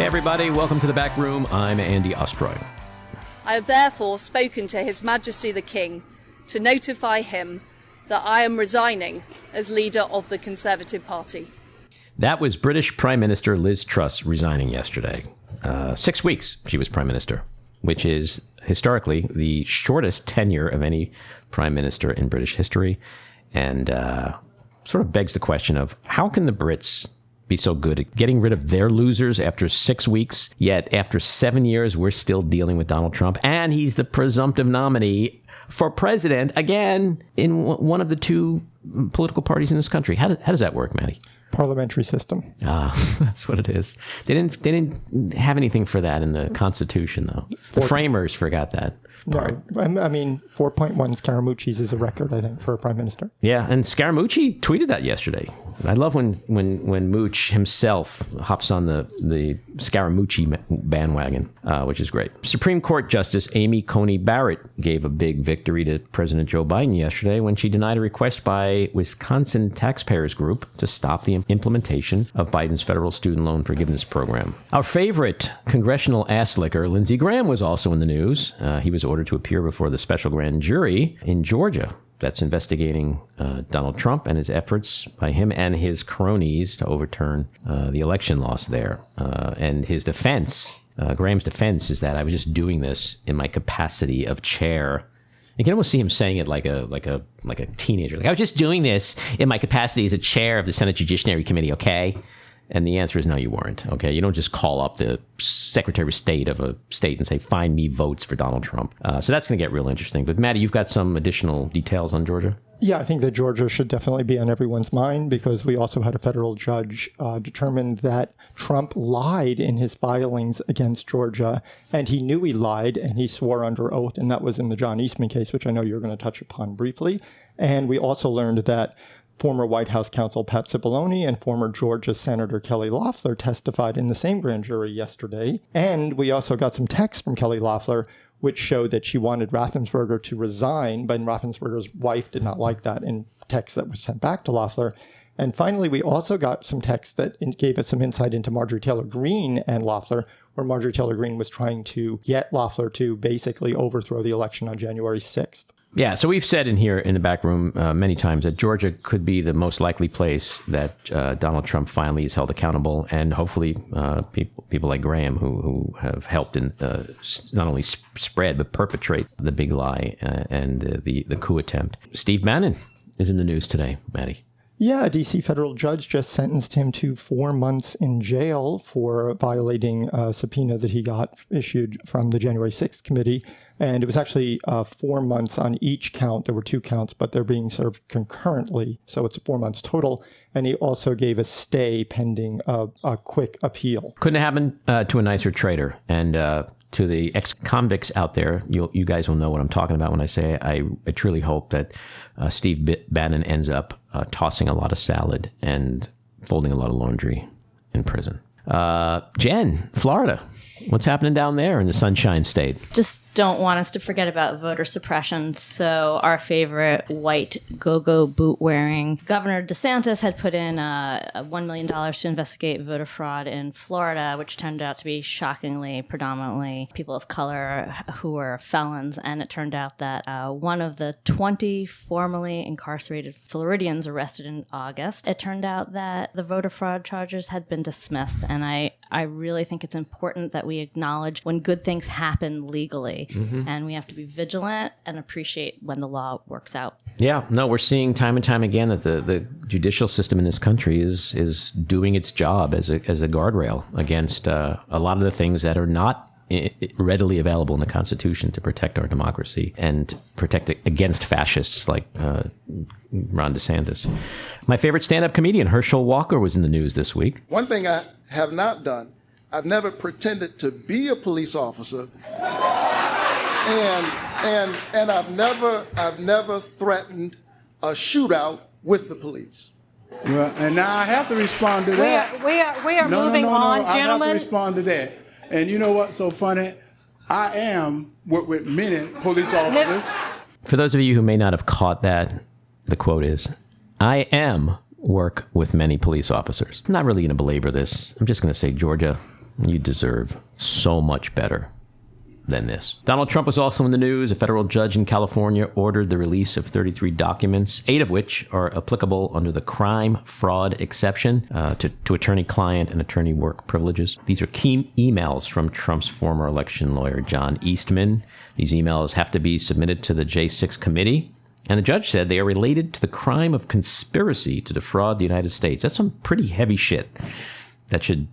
Hey everybody, welcome to the back room. I'm Andy Ostroy. I have therefore spoken to His Majesty the King to notify him that I am resigning as leader of the Conservative Party. That was British Prime Minister Liz Truss resigning yesterday. 6 weeks she was Prime Minister, which is historically the shortest tenure of any Prime Minister in British history. And sort of begs the question of how can the Brits be so good at getting rid of their losers after 6 weeks, yet after 7 years, we're still dealing with Donald Trump, and he's the presumptive nominee for president again in one of the two political parties in this country. How does that work, Maddie? Parliamentary system. That's what it is. They didn't have anything for that in the Constitution, though. The framers forgot that part. No, I mean, 4.1 Scaramucci's is a record, I think, for a prime minister. Yeah, and Scaramucci tweeted that yesterday. I love when Mooch himself hops on the Scaramucci bandwagon, which is great. Supreme Court Justice Amy Coney Barrett gave a big victory to President Joe Biden yesterday when she denied a request by Wisconsin Taxpayers Group to stop the implementation of Biden's federal student loan forgiveness program. Our favorite congressional ass licker, Lindsey Graham, was also in the news. He was ordered to appear before the special grand jury in Georgia that's investigating Donald Trump and his efforts by him and his cronies to overturn the election loss there. And his defense, Graham's defense, is that I was just doing this in my capacity of chair. You can almost see him saying it like a teenager. Like, I was just doing this in my capacity as a chair of the Senate Judiciary Committee, okay? And the answer is no, you weren't, okay? You don't just call up the Secretary of State of a state and say, find me votes for Donald Trump. So that's going to get real interesting. But Maddie, you've got some additional details on Georgia? Yeah, I think that Georgia should definitely be on everyone's mind because we also had a federal judge determine that Trump lied in his filings against Georgia, and he knew he lied, and he swore under oath, and that was in the John Eastman case, which I know you're going to touch upon briefly. And we also learned that former White House counsel Pat Cipollone and former Georgia Senator Kelly Loeffler testified in the same grand jury yesterday. And we also got some texts from Kelly Loeffler which showed that she wanted Raffensperger to resign, but Raffensperger's wife did not like that in text that was sent back to Loeffler. And finally, we also got some text that gave us some insight into Marjorie Taylor Greene and Loeffler, where Marjorie Taylor Greene was trying to get Loeffler to basically overthrow the election on January 6th. Yeah, so we've said in here in the back room many times that Georgia could be the most likely place that Donald Trump finally is held accountable, and hopefully people like Graham who have helped in not only spread but perpetrate the big lie and the coup attempt. Steve Bannon is in the news today, Maddie. Yeah, a D.C. federal judge just sentenced him to 4 months in jail for violating a subpoena that he got issued from the January 6th committee. And it was actually 4 months on each count. There were 2 counts, but they're being served concurrently. So it's 4 months total. And he also gave a stay pending a quick appeal. Couldn't happen to a nicer traitor. And to the ex-convicts out there, you guys will know what I'm talking about when I say I truly hope that Steve Bannon ends up tossing a lot of salad and folding a lot of laundry in prison. Jen, Florida. What's happening down there in the Sunshine State? Just don't want us to forget about voter suppression. So our favorite white go-go boot-wearing Governor DeSantis had put in $1 million to investigate voter fraud in Florida, which turned out to be shockingly, predominantly people of color who were felons. And it turned out that one of the 20 formerly incarcerated Floridians arrested in August, it turned out that the voter fraud charges had been dismissed. And I really think it's important that we acknowledge when good things happen legally. Mm-hmm. And we have to be vigilant and appreciate when the law works out. Yeah, no, we're seeing time and time again that the judicial system in this country is doing its job as a guardrail against a lot of the things that are not readily available in the Constitution to protect our democracy and protect it against fascists like Ron DeSantis. My favorite stand-up comedian, Herschel Walker, was in the news this week. One thing I have not done, I've never pretended to be a police officer, and I've never threatened a shootout with the police. Well, and now I have to respond to that. We are moving on, gentlemen. I have to respond to that. And you know what's so funny? I am work with many police officers. For those of you who may not have caught that, the quote is, I am work with many police officers. I'm not really going to belabor this. I'm just going to say, Georgia, You deserve so much better than this. Donald Trump was also in the news. A federal judge in California ordered the release of 33 documents, 8 of which are applicable under the crime fraud exception to attorney-client and attorney work privileges. These are key emails from Trump's former election lawyer, John Eastman. These emails have to be submitted to the J6 committee. And the judge said they are related to the crime of conspiracy to defraud the United States. That's some pretty heavy shit that should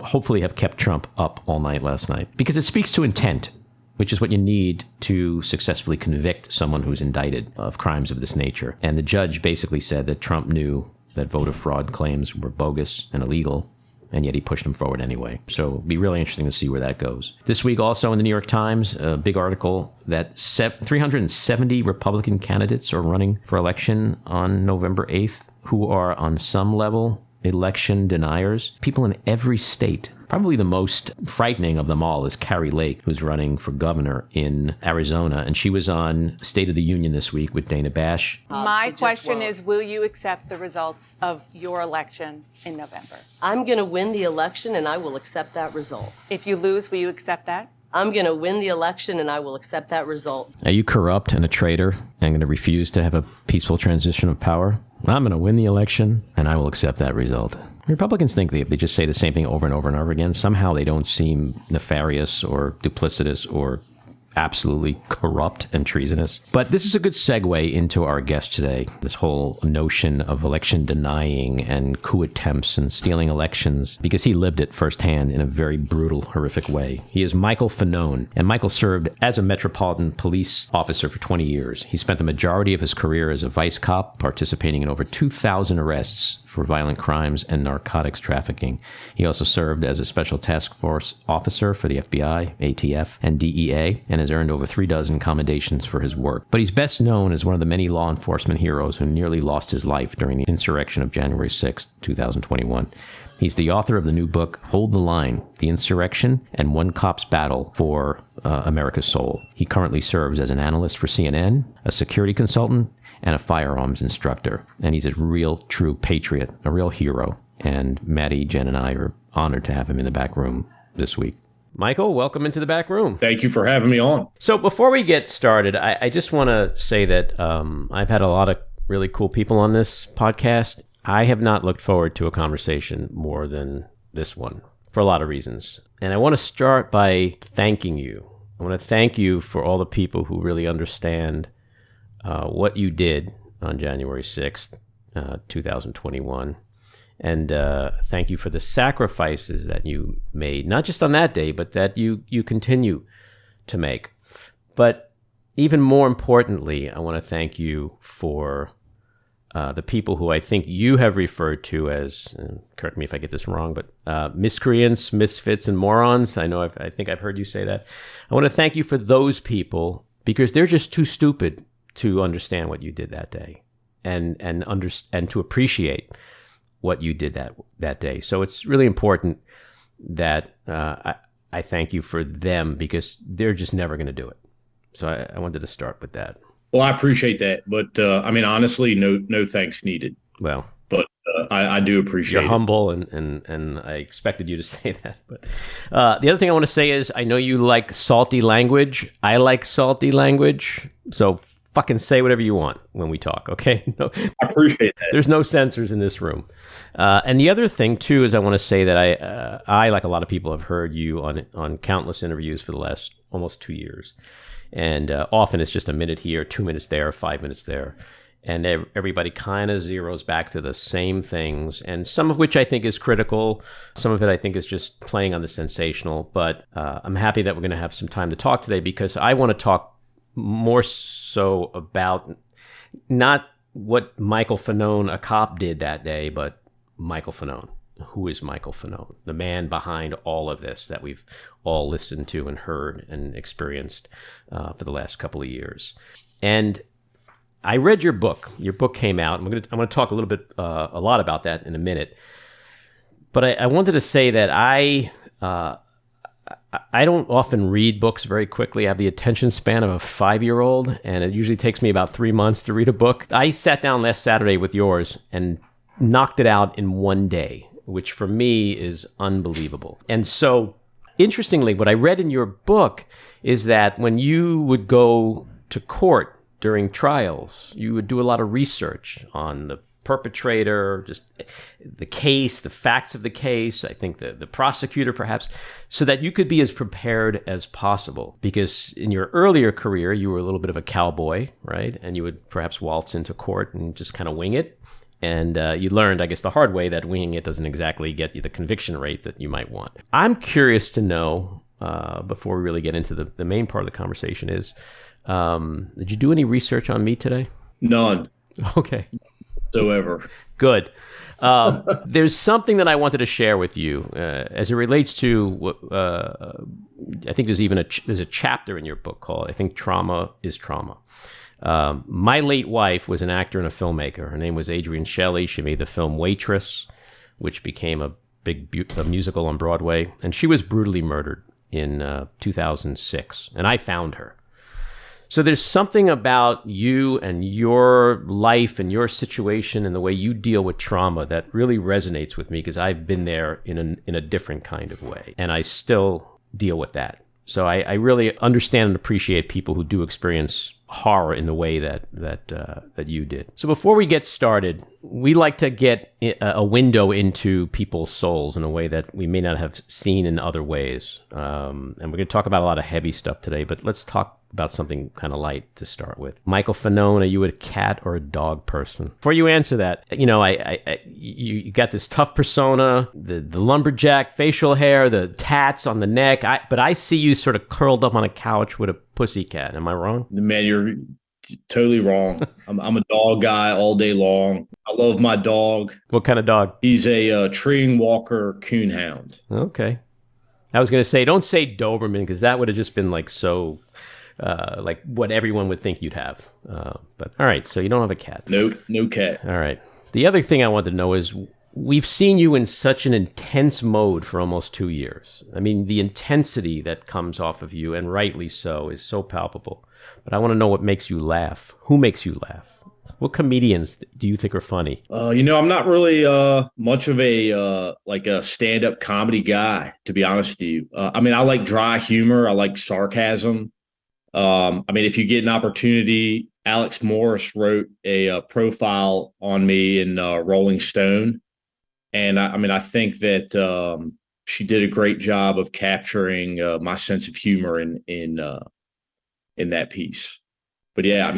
hopefully have kept Trump up all night last night, because it speaks to intent, which is what you need to successfully convict someone who's indicted of crimes of this nature. And the judge basically said that Trump knew that voter fraud claims were bogus and illegal, and yet he pushed them forward anyway. So it'll be really interesting to see where that goes. This week also in the New York Times, a big article that 370 Republican candidates are running for election on November 8th who are on some level election deniers. People in every state. Probably the most frightening of them all is Carrie Lake, who's running for governor in Arizona. And she was on State of the Union this week with Dana Bash. My question is, will you accept the results of your election in November? I'm going to win the election and I will accept that result. If you lose, will you accept that? I'm going to win the election and I will accept that result. Are you corrupt and a traitor and going to refuse to have a peaceful transition of power? I'm going to win the election and I will accept that result. Republicans think that if they just say the same thing over and over and over again, somehow they don't seem nefarious or duplicitous or absolutely corrupt and treasonous. But this is a good segue into our guest today. This whole notion of election denying and coup attempts and stealing elections, because he lived it firsthand in a very brutal, horrific way. He is Michael Fanone, and Michael served as a Metropolitan police officer for 20 years. He spent the majority of his career as a vice cop, participating in over 2,000 arrests for violent crimes and narcotics trafficking. He also served as a special task force officer for the FBI, ATF, and DEA, and has earned over 36 commendations for his work. But he's best known as one of the many law enforcement heroes who nearly lost his life during the insurrection of January 6, 2021. He's the author of the new book, Hold the Line, The Insurrection and One Cop's Battle for America's Soul. He currently serves as an analyst for CNN, a security consultant, and a firearms instructor. And he's a real, true patriot, a real hero. And Maddie, Jen, and I are honored to have him in the back room this week. Michael, welcome into the back room. Thank you for having me on. So before we get started, I just want to say that I've had a lot of really cool people on this podcast. I have not looked forward to a conversation more than this one for a lot of reasons. And I want to start by thanking you. I want to thank you for all the people who really understand what you did on January 6th, 2021. And thank you for the sacrifices that you made, not just on that day, but that you continue to make. But even more importantly, I want to thank you for the people who I think you have referred to as, correct me if I get this wrong, but miscreants, misfits, and morons. I think I've heard you say that. I want to thank you for those people because they're just too stupid to understand what you did that day and to appreciate what you did that day. So it's really important that I thank you for them because they're just never going to do it. So I wanted to start with that. Well, I appreciate that. But honestly, no thanks needed. Well, but I do appreciate you're humble and I expected you to say that. But the other thing I want to say is I know you like salty language. I like salty language. So fucking say whatever you want when we talk, okay? No, I appreciate that. There's no censors in this room. And the other thing, too, is I want to say that I, like a lot of people, have heard you on countless interviews for the last almost 2 years. And often it's just a minute here, 2 minutes there, 5 minutes there. And everybody kind of zeroes back to the same things, and some of which I think is critical. Some of it I think is just playing on the sensational. But I'm happy that we're going to have some time to talk today because I want to talk more so about not what Michael Fanone, a cop, did that day, but Michael Fanone. Who is Michael Fanone? The man behind all of this that we've all listened to and heard and experienced for the last couple of years. And I read your book. Your book came out. I'm going to talk a lot about that in a minute. But I wanted to say that I don't often read books very quickly. I have the attention span of a 5-year-old, and it usually takes me about 3 months to read a book. I sat down last Saturday with yours and knocked it out in one day. which for me is unbelievable. And so, interestingly, what I read in your book is that when you would go to court during trials, you would do a lot of research on the perpetrator, just the case, the facts of the case, I think the prosecutor perhaps, so that you could be as prepared as possible. Because in your earlier career, you were a little bit of a cowboy, right? And you would perhaps waltz into court and just kind of wing it. And you learned, I guess, the hard way that winging it doesn't exactly get you the conviction rate that you might want. I'm curious to know, before we really get into the main part of the conversation is, did you do any research on me today? None. Okay. Whatsoever. Good. There's something that I wanted to share with you as it relates to, I think there's a chapter in your book called, I think, Trauma is Trauma. My late wife was an actor and a filmmaker. Her name was Adrienne Shelley. She made the film Waitress, which became a a musical on Broadway. And she was brutally murdered in 2006. And I found her. So there's something about you and your life and your situation and the way you deal with trauma that really resonates with me, because I've been there in a different kind of way. And I still deal with that. So I really understand and appreciate people who do experience horror in the way that you did. So before we get started, we like to get a window into people's souls in a way that we may not have seen in other ways. And we're going to talk about a lot of heavy stuff today, but let's talk about something kind of light to start with. Michael Fanone, are you a cat or a dog person? Before you answer that, you got this tough persona, the lumberjack facial hair, the tats on the neck, but I see you sort of curled up on a couch with a pussycat. Am I wrong? Man, you're totally wrong. I'm a dog guy all day long. I love my dog. What kind of dog? He's a treeing walker coonhound. Okay. I was going to say, don't say Doberman, because that would have just been like so... like what everyone would think you'd have. But all right, so you don't have a cat. No cat. All right. The other thing I wanted to know is, we've seen you in such an intense mode for almost 2 years. I mean, the intensity that comes off of you, and rightly so, is so palpable. But I want to know what makes you laugh. Who makes you laugh? What comedians do you think are funny? I'm not really much of a stand-up comedy guy, to be honest with you. I like dry humor. I like sarcasm. If you get an opportunity, Alex Morris wrote a profile on me in Rolling Stone. And I think that she did a great job of capturing my sense of humor in that piece. But yeah,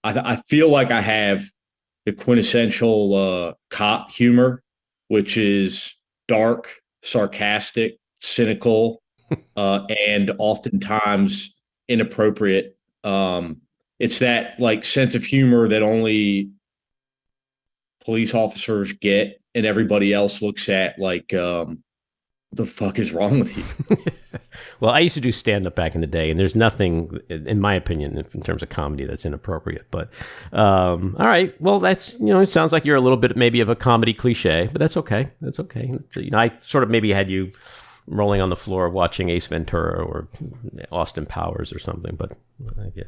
I feel like I have the quintessential cop humor, which is dark, sarcastic, cynical, and oftentimes inappropriate. It's that like sense of humor that only police officers get, and everybody else looks at like, the fuck is wrong with you? Well, I used to do stand-up back in the day, and there's nothing, in my opinion, in terms of comedy that's inappropriate. But all right, well, that's, it sounds like you're a little bit maybe of a comedy cliche, but that's okay. That's okay. So, I sort of maybe had you rolling on the floor watching Ace Ventura or Austin Powers or something, but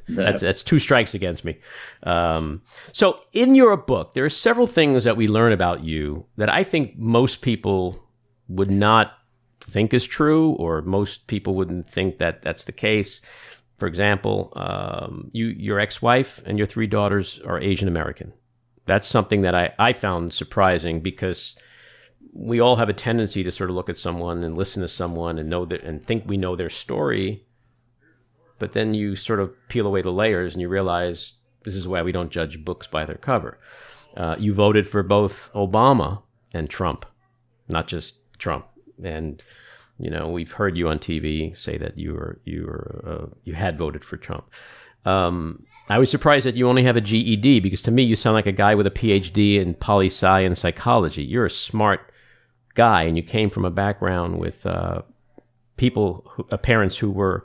that's 2 strikes against me. So in your book, there are several things that we learn about you that I think most people would not think is true, or most people wouldn't think that that's the case. For example, your ex-wife and your 3 daughters are Asian American. That's something that I found surprising, because we all have a tendency to sort of look at someone and listen to someone and know that and think we know their story, but then you sort of peel away the layers and you realize this is why we don't judge books by their cover. You voted for both Obama and Trump, not just Trump. And we've heard you on TV say that you had voted for Trump. I was surprised that you only have a GED, because to me you sound like a guy with a PhD in poli-sci and psychology. You're a smart guy, and you came from a background with parents who were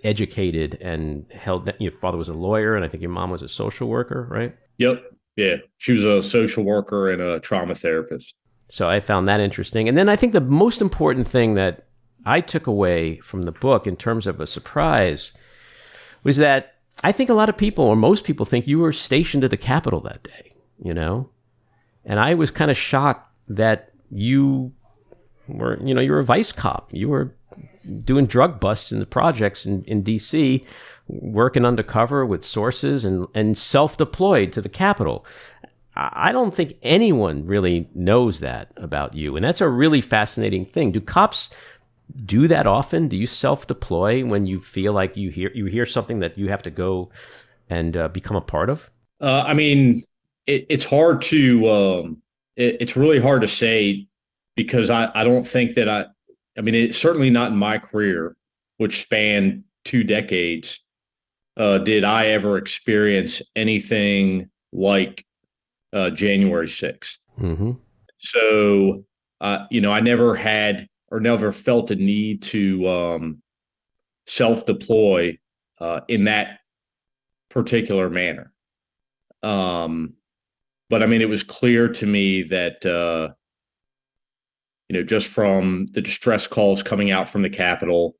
educated and held. Your father was a lawyer, and I think your mom was a social worker, right? Yep. Yeah, she was a social worker and a trauma therapist. So I found that interesting. And then I think the most important thing that I took away from the book in terms of a surprise was that I think a lot of people, or most people, think you were stationed at the Capitol that day, And I was kind of shocked that you were, you were a vice cop. You were doing drug busts in the projects in D.C., working undercover with sources and self-deployed to the Capitol. I don't think anyone really knows that about you. And that's a really fascinating thing. Do cops do that often? Do you self-deploy when you feel like you hear something that you have to go and become a part of? I mean, it's hard to, it's really hard to say, because I don't think that I mean, it's certainly not in my career, which spanned 2 decades, did I ever experience anything like January 6th. Mm-hmm. So, I never had or never felt a need to self-deploy in that particular manner. But I mean, it was clear to me that, just from the distress calls coming out from the Capitol,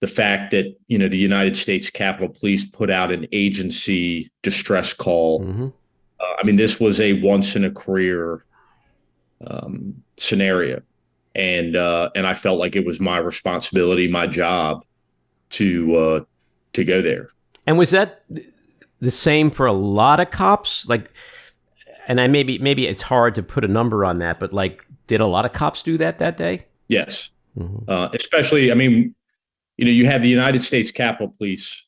the fact that, the United States Capitol Police put out an agency distress call. Mm-hmm. I mean, this was a once in a career scenario. And I felt like it was my responsibility, my job to go there. And was that the same for a lot of cops? Like, and maybe it's hard to put a number on that, but like, did a lot of cops do that day? Yes. Mm-hmm. Especially, I mean, you have the United States Capitol Police,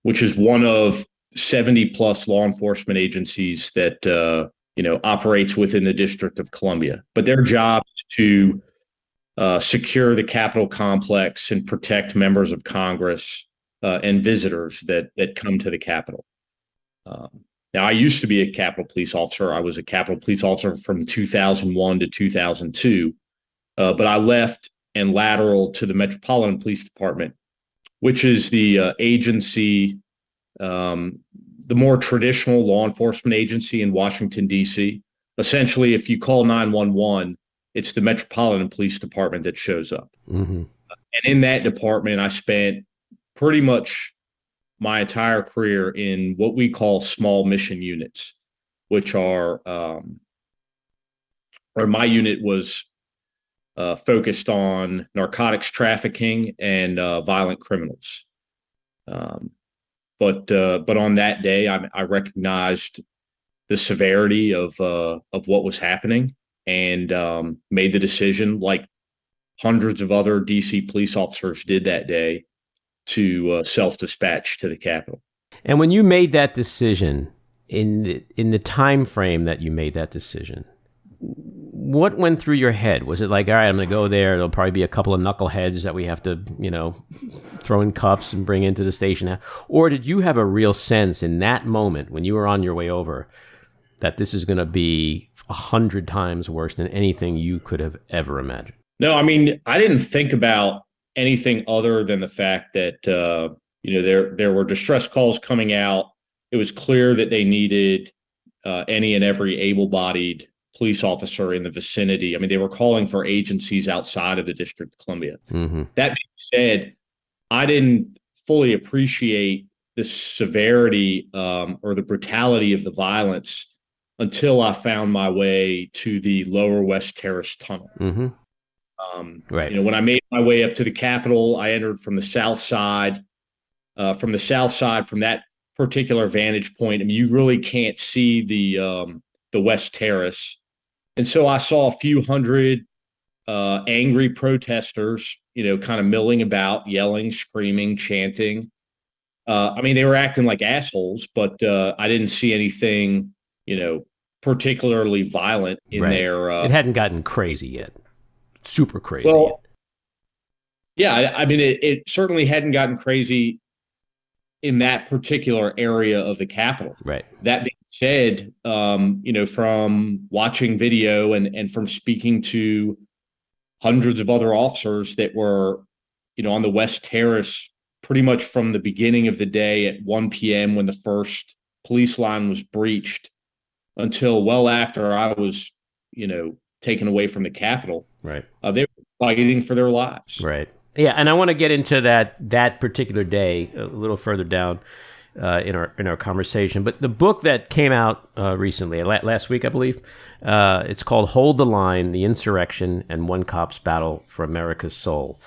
which is one of 70 plus law enforcement agencies that, operates within the District of Columbia. But their job is to secure the Capitol complex and protect members of Congress and visitors that come to the Capitol. Now, I used to be a Capitol Police officer. I was a Capitol Police officer from 2001 to 2002, but I left and lateral to the Metropolitan Police Department, which is the agency, the more traditional law enforcement agency in Washington, D.C. Essentially, if you call 911, it's the Metropolitan Police Department that shows up. Mm-hmm. And in that department, I spent pretty much my entire career in what we call small mission units, which are, or my unit was focused on narcotics trafficking and violent criminals. But on that day, I recognized the severity of what was happening and made the decision, like hundreds of other DC police officers did that day, to self-dispatch to the Capitol. And when you made that decision, in the time frame that you made that decision, what went through your head? Was it like, all right, I'm going to go there. There'll probably be a couple of knuckleheads that we have to, throw in cuffs and bring into the station? Or did you have a real sense in that moment when you were on your way over that this is going to be 100 times worse than anything you could have ever imagined? No, I mean, I didn't think about anything other than the fact that, there were distress calls coming out. It was clear that they needed any and every able-bodied police officer in the vicinity. I mean, they were calling for agencies outside of the District of Columbia. Mm-hmm. That being said, I didn't fully appreciate the severity or the brutality of the violence until I found my way to the Lower West Terrace Tunnel. Mm-hmm. Right. When I made my way up to the Capitol, I entered from the south side. From that particular vantage point, I mean, you really can't see the West Terrace. And so I saw a few hundred angry protesters, kind of milling about, yelling, screaming, chanting. I mean, they were acting like assholes, but I didn't see anything, particularly violent in there. It hadn't gotten crazy yet. Super crazy. Well, yeah, I mean, it certainly hadn't gotten crazy in that particular area of the Capitol. Right. That being said, from watching video and from speaking to hundreds of other officers that were, on the West Terrace pretty much from the beginning of the day at 1 p.m. when the first police line was breached until well after I was, taken away from the Capitol. Right. They were fighting for their lives. Right. Yeah, and I want to get into that particular day a little further down in our conversation. But the book that came out recently, last week, I believe, it's called "Hold the Line: The Insurrection and One Cop's Battle for America's Soul."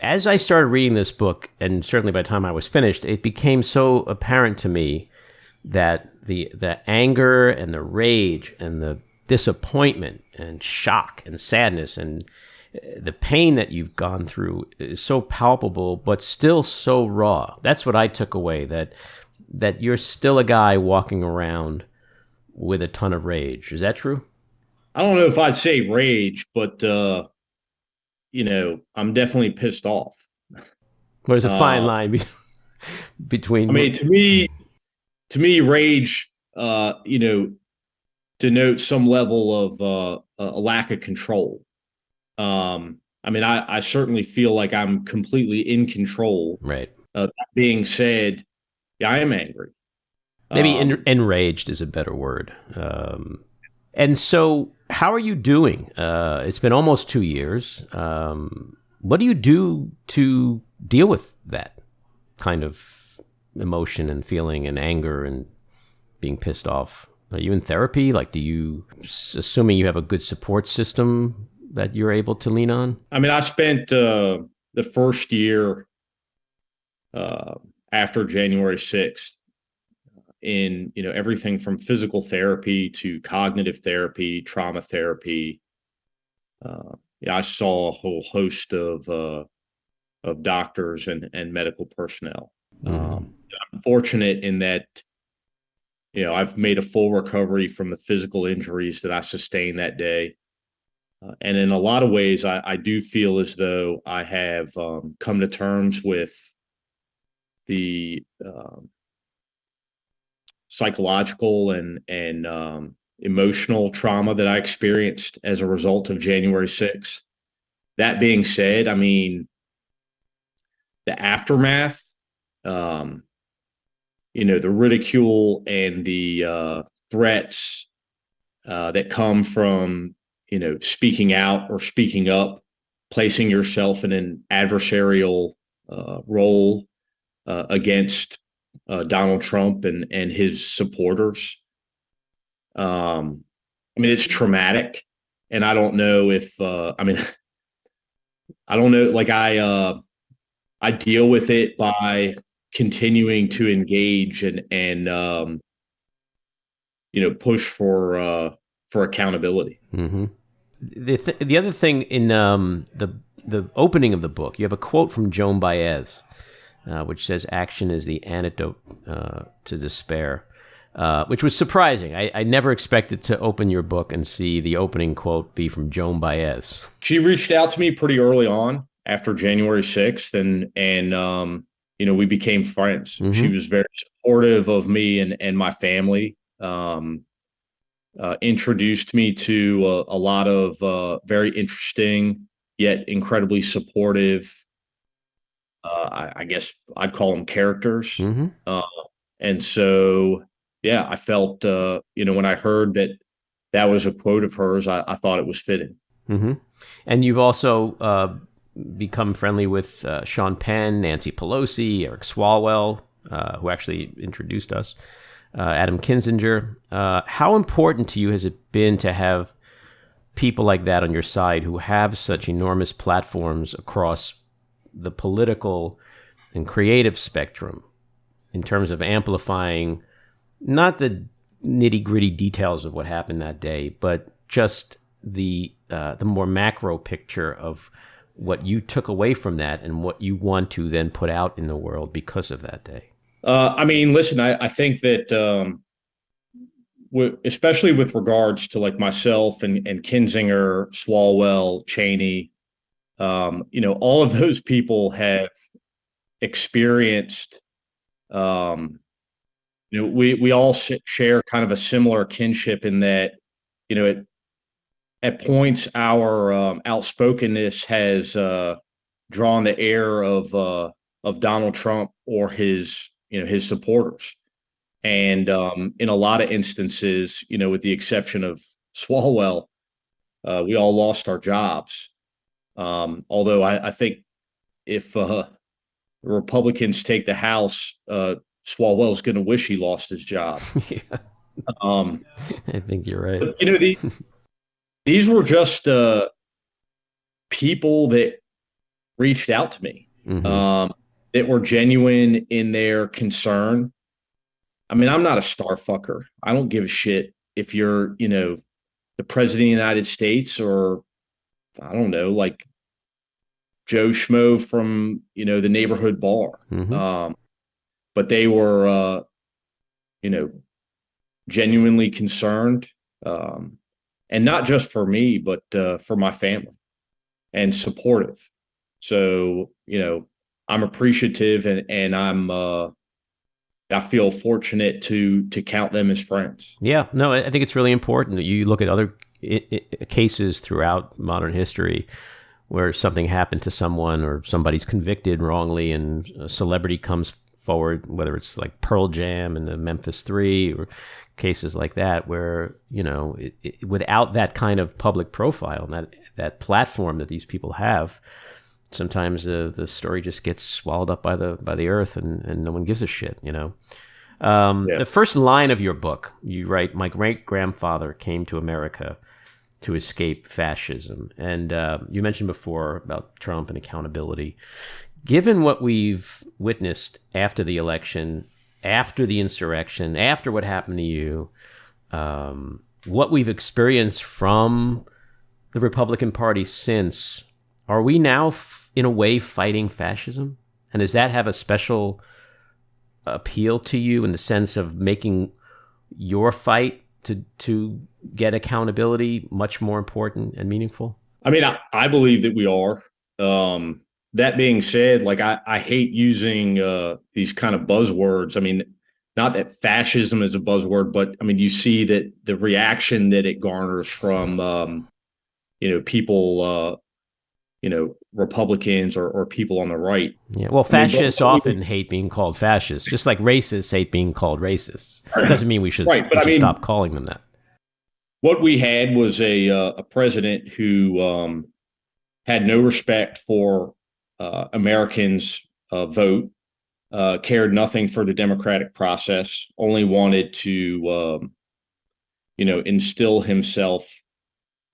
As I started reading this book, and certainly by the time I was finished, it became so apparent to me that the anger and the rage and the disappointment and shock and sadness and the pain that you've gone through is so palpable, but still so raw. That's what I took away, that you're still a guy walking around with a ton of rage. Is that true? I don't know if I'd say rage, but I'm definitely pissed off. There's a fine line between. I mean, to me, rage, denotes some level of a lack of control. I mean, I certainly feel like I'm completely in control. Right. That being said, yeah, I am angry. Maybe enraged is a better word. And so, how are you doing? It's been almost 2 years. What do you do to deal with that kind of emotion and feeling and anger and being pissed off? Are you in therapy? Like, assuming you have a good support system that you're able to lean on? I mean, I spent the first year after January 6th in everything from physical therapy to cognitive therapy, trauma therapy. I saw a whole host of doctors and medical personnel. I'm fortunate in that I've made a full recovery from the physical injuries that I sustained that day. And in a lot of ways, I do feel as though I have come to terms with the psychological and emotional trauma that I experienced as a result of January 6th. That being said, I mean, the aftermath, the ridicule and the threats that come from, speaking out or speaking up, placing yourself in an adversarial role against Donald Trump and his supporters. I mean, it's traumatic, and I don't know if I don't know. Like I deal with it by continuing to engage and push for accountability. Mm-hmm. The other thing in the opening of the book, you have a quote from Joan Baez, which says, "Action is the antidote to despair," which was surprising. I never expected to open your book and see the opening quote be from Joan Baez. She reached out to me pretty early on after January 6th, and we became friends. Mm-hmm. She was very supportive of me and my family. Introduced me to a lot of very interesting yet incredibly supportive, I guess I'd call them characters. Mm-hmm. And so, yeah, I felt, when I heard that was a quote of hers, I thought it was fitting. Mm-hmm. And you've also become friendly with Sean Penn, Nancy Pelosi, Eric Swalwell, who actually introduced us. Adam Kinzinger. How important to you has it been to have people like that on your side who have such enormous platforms across the political and creative spectrum in terms of amplifying not the nitty-gritty details of what happened that day, but just the more macro picture of what you took away from that and what you want to then put out in the world because of that day? I mean, listen, I think that especially with regards to like myself and Kinzinger, Swalwell, Cheney, all of those people have experienced, we all share kind of a similar kinship in that, at points our outspokenness has drawn the air of Donald Trump or his supporters. And in a lot of instances, with the exception of Swalwell, we all lost our jobs. Although I think if the Republicans take the House, Swalwell's going to wish he lost his job. Yeah. I think you're right. But, these were just people that reached out to me, that were genuine in their concern. I mean, I'm not a star fucker. I don't give a shit if you're, the president of the United States or, I don't know, like Joe Schmo from, the neighborhood bar. But they were, genuinely concerned, and not just for me, but for my family, and supportive. So, I'm appreciative, and I feel fortunate to count them as friends. Yeah, no, I think it's really important that you look at other cases throughout modern history where something happened to someone or somebody's convicted wrongly and a celebrity comes forward, whether it's like Pearl Jam and the Memphis 3 or cases like that, where, without that kind of public profile and that platform that these people have, sometimes the story just gets swallowed up by the earth and no one gives a shit, The first line of your book, you write, "My great-grandfather came to America to escape fascism." And you mentioned before about Trump and accountability. Given what we've witnessed after the election, after the insurrection, after what happened to you, what we've experienced from the Republican Party since, are we now in a way fighting fascism? And does that have a special appeal to you in the sense of making your fight to get accountability much more important and meaningful? I mean, I believe that we are. That being said, like I hate using these kind of buzzwords. I mean, not that fascism is a buzzword, but I mean, you see that the reaction that it garners from people, Republicans or people on the right. Yeah, well, fascists often hate being called fascists, just like racists hate being called racists. It doesn't mean we should, stop calling them that. What we had was a president who had no respect for Americans' vote, cared nothing for the democratic process, only wanted to, instill himself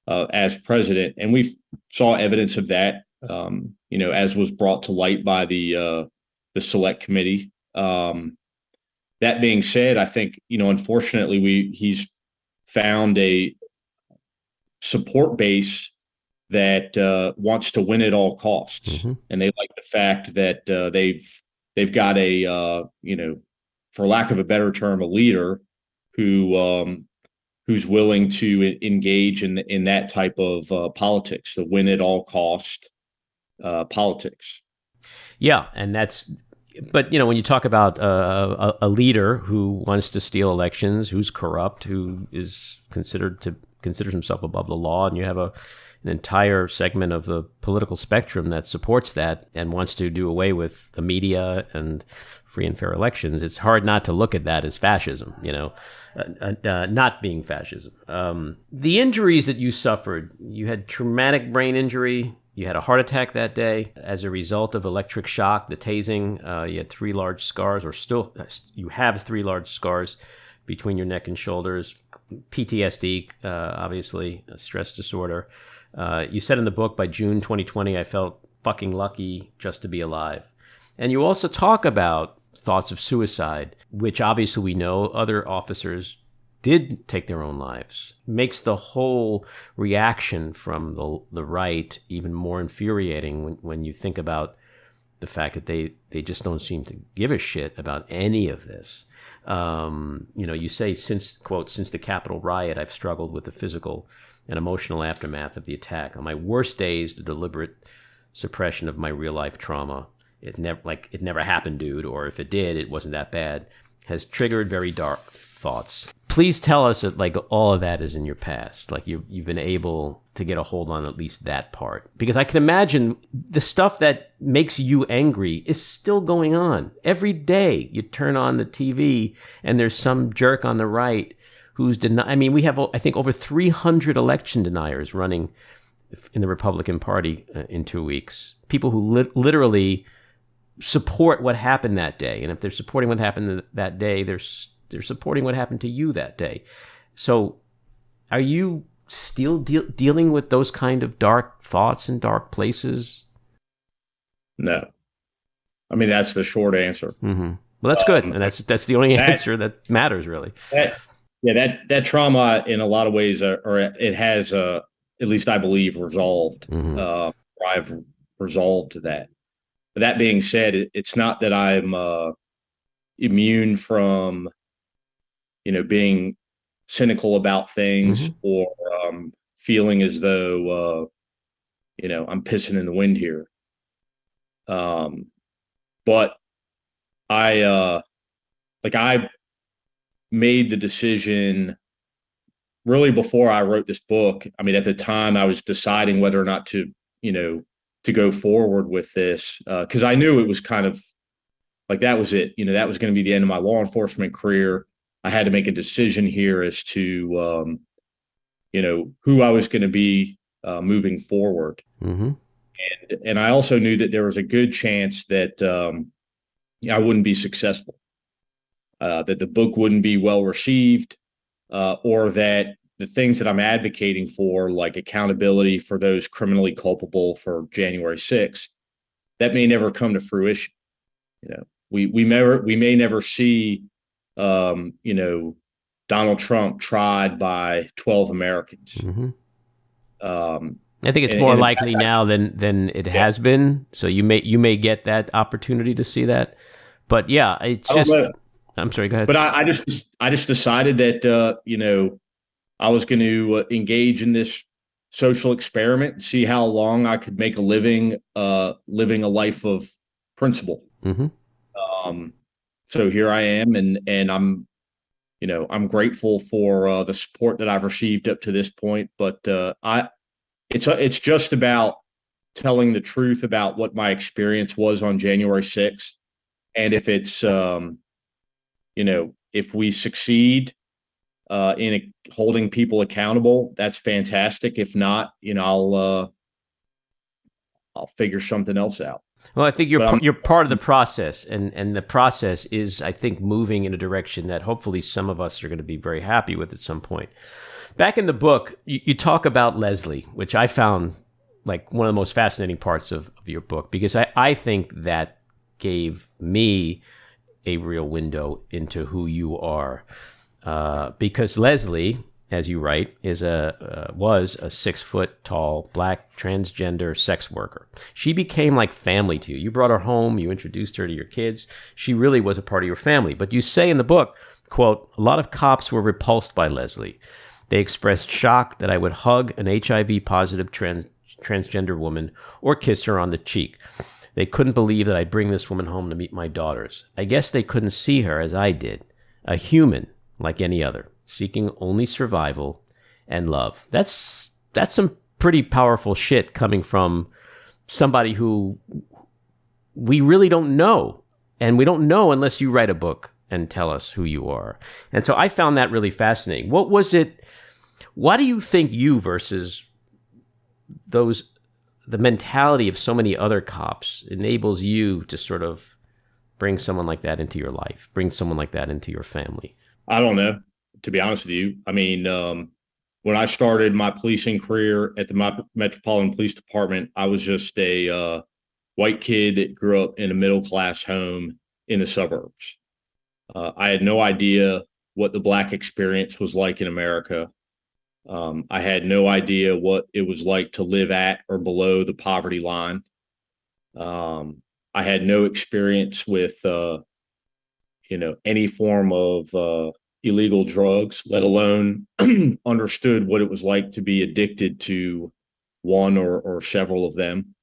as president. And we saw evidence of that, as was brought to light by the select committee. That being said, I think, unfortunately, he's found a support base that wants to win at all costs, and they like the fact that they've got a for lack of a better term, a leader who's willing to engage in that type of politics, the win at all cost politics. Yeah, and but when you talk about a leader who wants to steal elections, who's corrupt, who is considers himself above the law, and you have an entire segment of the political spectrum that supports that and wants to do away with the media and free and fair elections, it's hard not to look at that as fascism, not being fascism. The injuries that you suffered, you had traumatic brain injury, you had a heart attack that day as a result of electric shock, the tasing. You had 3 large scars, you have 3 large scars between your neck and shoulders. PTSD, obviously, a stress disorder. You said in the book, by June 2020, I felt fucking lucky just to be alive. And you also talk about thoughts of suicide, which obviously we know other officers did take their own lives. Makes the whole reaction from the right even more infuriating when you think about the fact that they just don't seem to give a shit about any of this. You say, since the Capitol riot, I've struggled with the physical and emotional aftermath of the attack. On my worst days, the deliberate suppression of my real life trauma, it never happened, dude, or if it did, it wasn't that bad, has triggered very dark thoughts. Please tell us that all of that is in your past. You've been able to get a hold on at least that part. Because I can imagine the stuff that makes you angry is still going on. Every day you turn on the TV and there's some jerk on the right who's we have, I think, over 300 election deniers running in the Republican Party in 2 weeks. People who literally support what happened that day. And if they're supporting what happened that day, they're supporting what happened to you that day. So are you still dealing with those kind of dark thoughts and dark places? No. I mean, that's the short answer. Mm-hmm. Well, that's good. And that's the only answer that matters, really. That trauma in a lot of ways, it has, at least I believe, resolved. Mm-hmm. I've resolved that. But that being said, it's not that I'm immune from, being cynical about things, mm-hmm. or feeling as though, I'm pissing in the wind here. But I made the decision really before I wrote this book. I mean, at the time I was deciding whether or not to go forward with this, because I knew it was kind of like that was it. That was going to be the end of my law enforcement career. I had to make a decision here as to, who I was going to be moving forward. Mm-hmm. And I also knew that there was a good chance that I wouldn't be successful, that the book wouldn't be well received, or that the things that I'm advocating for, like accountability for those criminally culpable for January 6th, that may never come to fruition. We may never see, Donald Trump tried by 12 Americans. Mm-hmm. I think it's more likely now than it has been. So you may get that opportunity to see that. But yeah, it's just. I'm sorry. Go ahead. But I just decided that I was going to engage in this social experiment, see how long I could make a living, living a life of principle. Mm-hmm. So here I am, and I'm grateful for the support that I've received up to this point. But it's just about telling the truth about what my experience was on January 6th, and if it's if we succeed in holding people accountable, that's fantastic. If not, I'll figure something else out. Well, I think you're part of the process, and the process is, I think, moving in a direction that hopefully some of us are going to be very happy with at some point. Back in the book, you talk about Leslie, which I found like one of the most fascinating parts of your book, because I think that gave me a real window into who you are. Because Leslie, as you write, was a 6 foot tall black transgender sex worker. She became like family to you. You brought her home. You introduced her to your kids. She really was a part of your family. But you say in the book, quote, "A lot of cops were repulsed by Leslie. They expressed shock that I would hug an HIV positive transgender woman or kiss her on the cheek. They couldn't believe that I'd bring this woman home to meet my daughters. I guess they couldn't see her as I did, a human like any other, seeking only survival and love." That's some pretty powerful shit coming from somebody who we really don't know. And we don't know unless you write a book and tell us who you are. And so I found that really fascinating. What was it? Why do you think you versus the mentality of so many other cops enables you to sort of bring someone like that into your life, bring someone like that into your family? I don't know, to be honest with you. I mean, when I started my policing career at the Metropolitan Police Department, I was just a white kid that grew up in a middle-class home in the suburbs. I had no idea what the Black experience was like in America. I had no idea what it was like to live at or below the poverty line. I had no experience with, any form of illegal drugs, let alone understood what it was like to be addicted to one or several of them.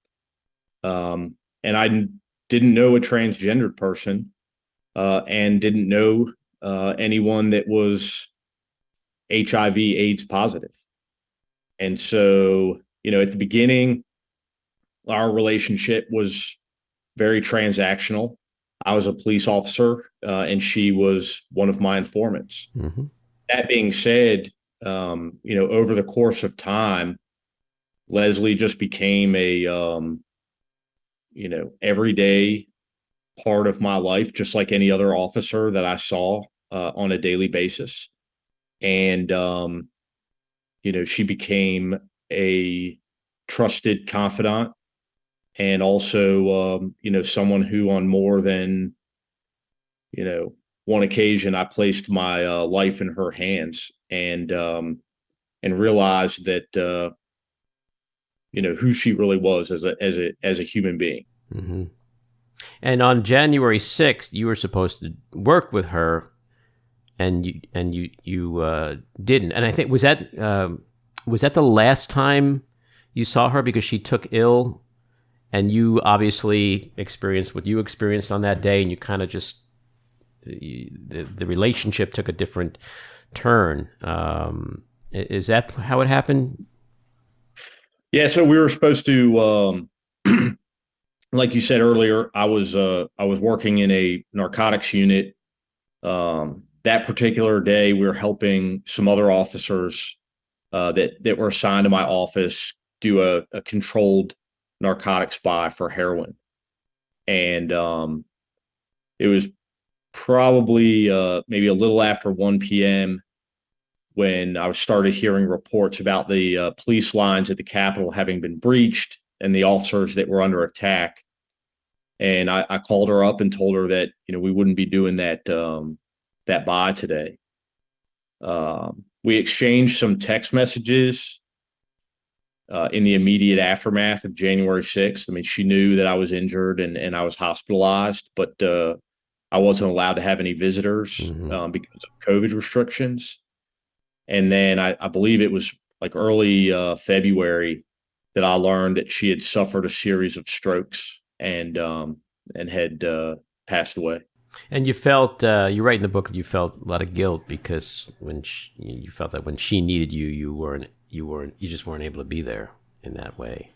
And I didn't know a transgendered person, and didn't know anyone that was HIV/AIDS positive. And so, at the beginning, our relationship was very transactional. I was a police officer, and she was one of my informants. Mm-hmm. That being said, over the course of time, Leslie just became a, everyday part of my life, just like any other officer that I saw on a daily basis. And, she became a trusted confidant, and also, someone who on more than, one occasion I placed my life in her hands, and realized that, who she really was as a human being. Mm-hmm. And on January 6th, you were supposed to work with her, and you didn't. And I think was that the last time you saw her, because she took ill, and you obviously experienced what you experienced on that day, and you kind of just the relationship took a different turn. Is that how it happened? Yeah. So we were supposed to. Like you said earlier, I was working in a narcotics unit. That particular day, we were helping some other officers that were assigned to my office do a controlled narcotics buy for heroin, and it was probably maybe a little after 1 p.m. when I started hearing reports about the police lines at the Capitol having been breached and the officers that were under attack. And I called her up and told her that, we wouldn't be doing that buy today. We exchanged some text messages in the immediate aftermath of January 6th. I mean, she knew that I was injured and I was hospitalized, but I wasn't allowed to have any visitors because of COVID restrictions. And then I believe it was like early February that I learned that she had suffered a series of strokes and had passed away. And you felt, you write in the book that you felt a lot of guilt because you felt that when she needed you, you just weren't able to be there in that way,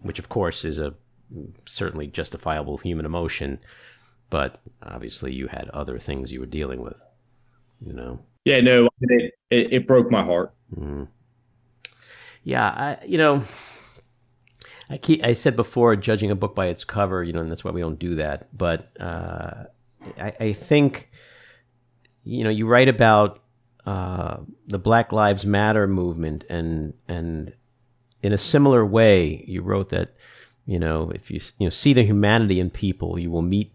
which of course is a certainly justifiable human emotion, but obviously you had other things you were dealing with, Yeah, no, it broke my heart. Mm. Yeah, I said before, judging a book by its cover, and that's why we don't do that. But I think, you write about the Black Lives Matter movement, and in a similar way, you wrote that, if you see the humanity in people, you will meet.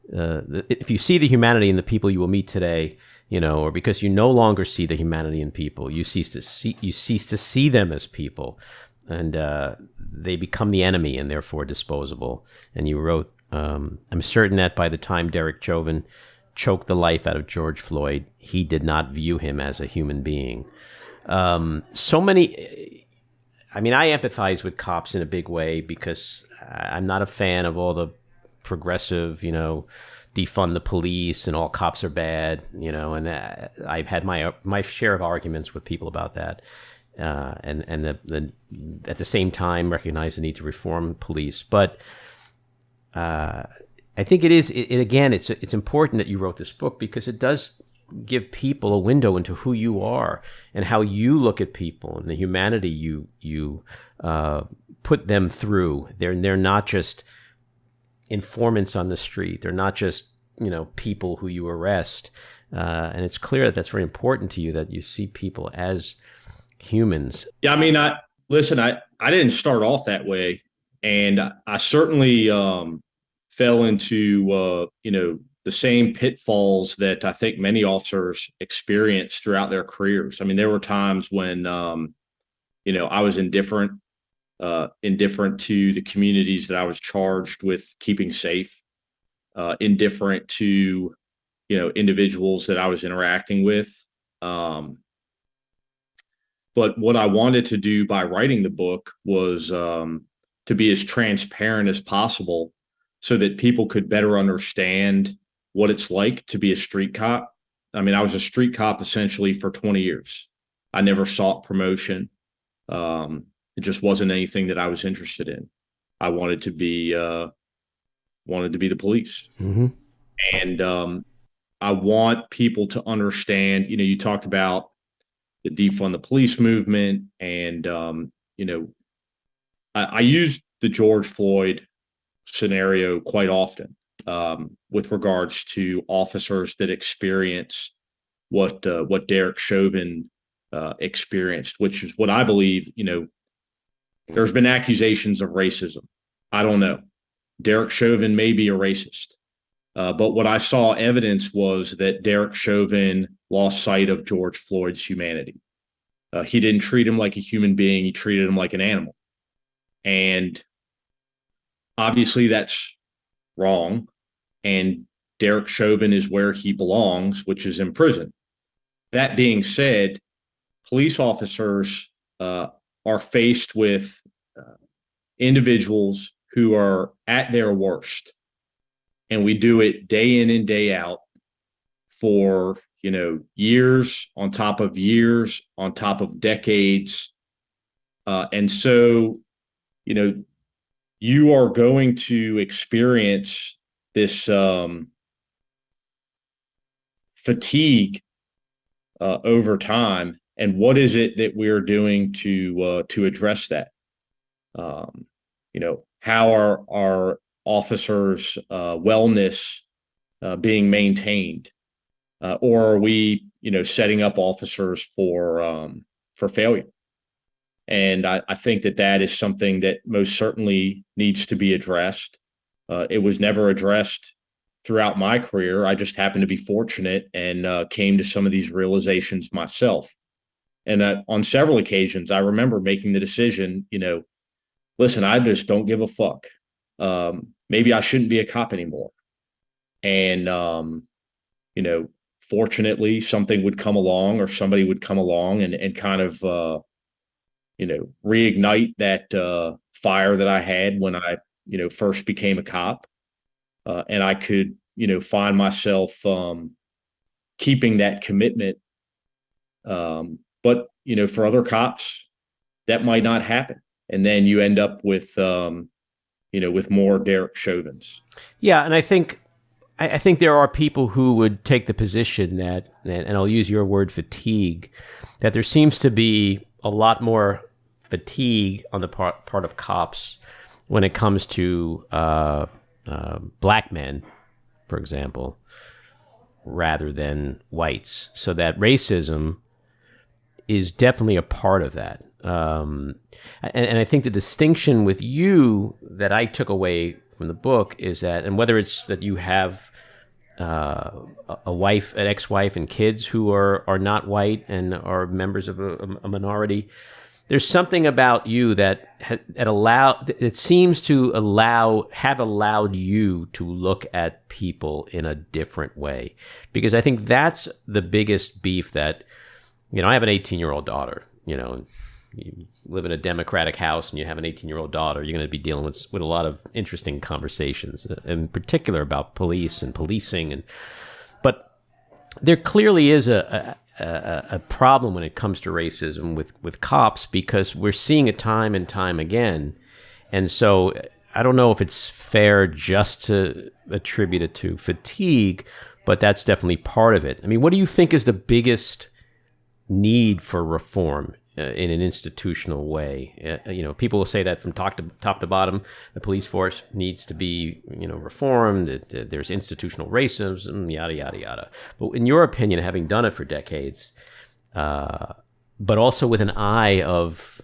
If you see the humanity in the people you will meet today, or because you no longer see the humanity in people, you cease to see them as people, and they become the enemy and therefore disposable. And you wrote, I'm certain that by the time Derek Chauvin choked the life out of George Floyd, he did not view him as a human being. So many, I empathize with cops in a big way because I'm not a fan of all the progressive, defund the police and all cops are bad, and I've had my share of arguments with people about that. And at the same time recognize the need to reform police. But I think it's important that you wrote this book because it does give people a window into who you are and how you look at people and the humanity you put them through. They're not just informants on the street. They're not just, people who you arrest. And it's clear that that's very important to you, that you see people as humans. Yeah, I didn't start off that way. And I certainly fell into, the same pitfalls that I think many officers experience throughout their careers. There were times when, I was indifferent to the communities that I was charged with keeping safe, indifferent to, individuals that I was interacting with. But what I wanted to do by writing the book was to be as transparent as possible so that people could better understand what it's like to be a street cop. I was a street cop essentially for 20 years. I never sought promotion. It just wasn't anything that I was interested in. I wanted to be the police. Mm-hmm. And I want people to understand, you talked about the defund the police movement. And, I used the George Floyd scenario quite often. with regards to officers that experience what Derek Chauvin experienced, which is what I believe. There's been accusations of racism. I don't know. Derek Chauvin may be a racist. But what I saw evidence was that Derek Chauvin lost sight of George Floyd's humanity. He didn't treat him like a human being. He treated him like an animal. And obviously that's wrong. And Derek Chauvin is where he belongs, which is in prison. That being said, police officers are faced with individuals who are at their worst. And we do it day in and day out for, years on top of years on top of decades. And so, you are going to experience this fatigue over time. And what is it that we're doing to address that? How are our officers' wellness being maintained, or are we, setting up officers for failure? And I think that is something that most certainly needs to be addressed. It was never addressed throughout my career. I just happened to be fortunate and came to some of these realizations myself. And on several occasions, I remember making the decision, listen, I just don't give a fuck. Maybe I shouldn't be a cop anymore. And, fortunately, something would come along or somebody would come along and kind of, reignite that fire that I had when I, first became a cop. And I could, find myself keeping that commitment. But, for other cops, that might not happen. And then you end up with, with more Derek Chauvins. Yeah, and I think there are people who would take the position that, and I'll use your word, fatigue, that there seems to be a lot more fatigue on the part of cops when it comes to black men, for example, rather than whites. So that racism is definitely a part of that. And I think the distinction with you that I took away from the book is that, and whether it's that you have a wife, an ex-wife, and kids who are not white and are members of a minority, there's something about you that it seems to have allowed you to look at people in a different way. Because I think that's the biggest beef that, I have an 18-year-old daughter, you live in a Democratic house and you have an 18-year-old daughter, you're going to be dealing with a lot of interesting conversations, in particular about police and policing. But there clearly is a problem when it comes to racism with cops, because we're seeing it time and time again. And so I don't know if it's fair just to attribute it to fatigue, but that's definitely part of it. I mean, what do you think is the biggest need for reform in an institutional way? People will say that from top to bottom, the police force needs to be, reformed. There's institutional racism, yada, yada, yada. But in your opinion, having done it for decades, but also with an eye of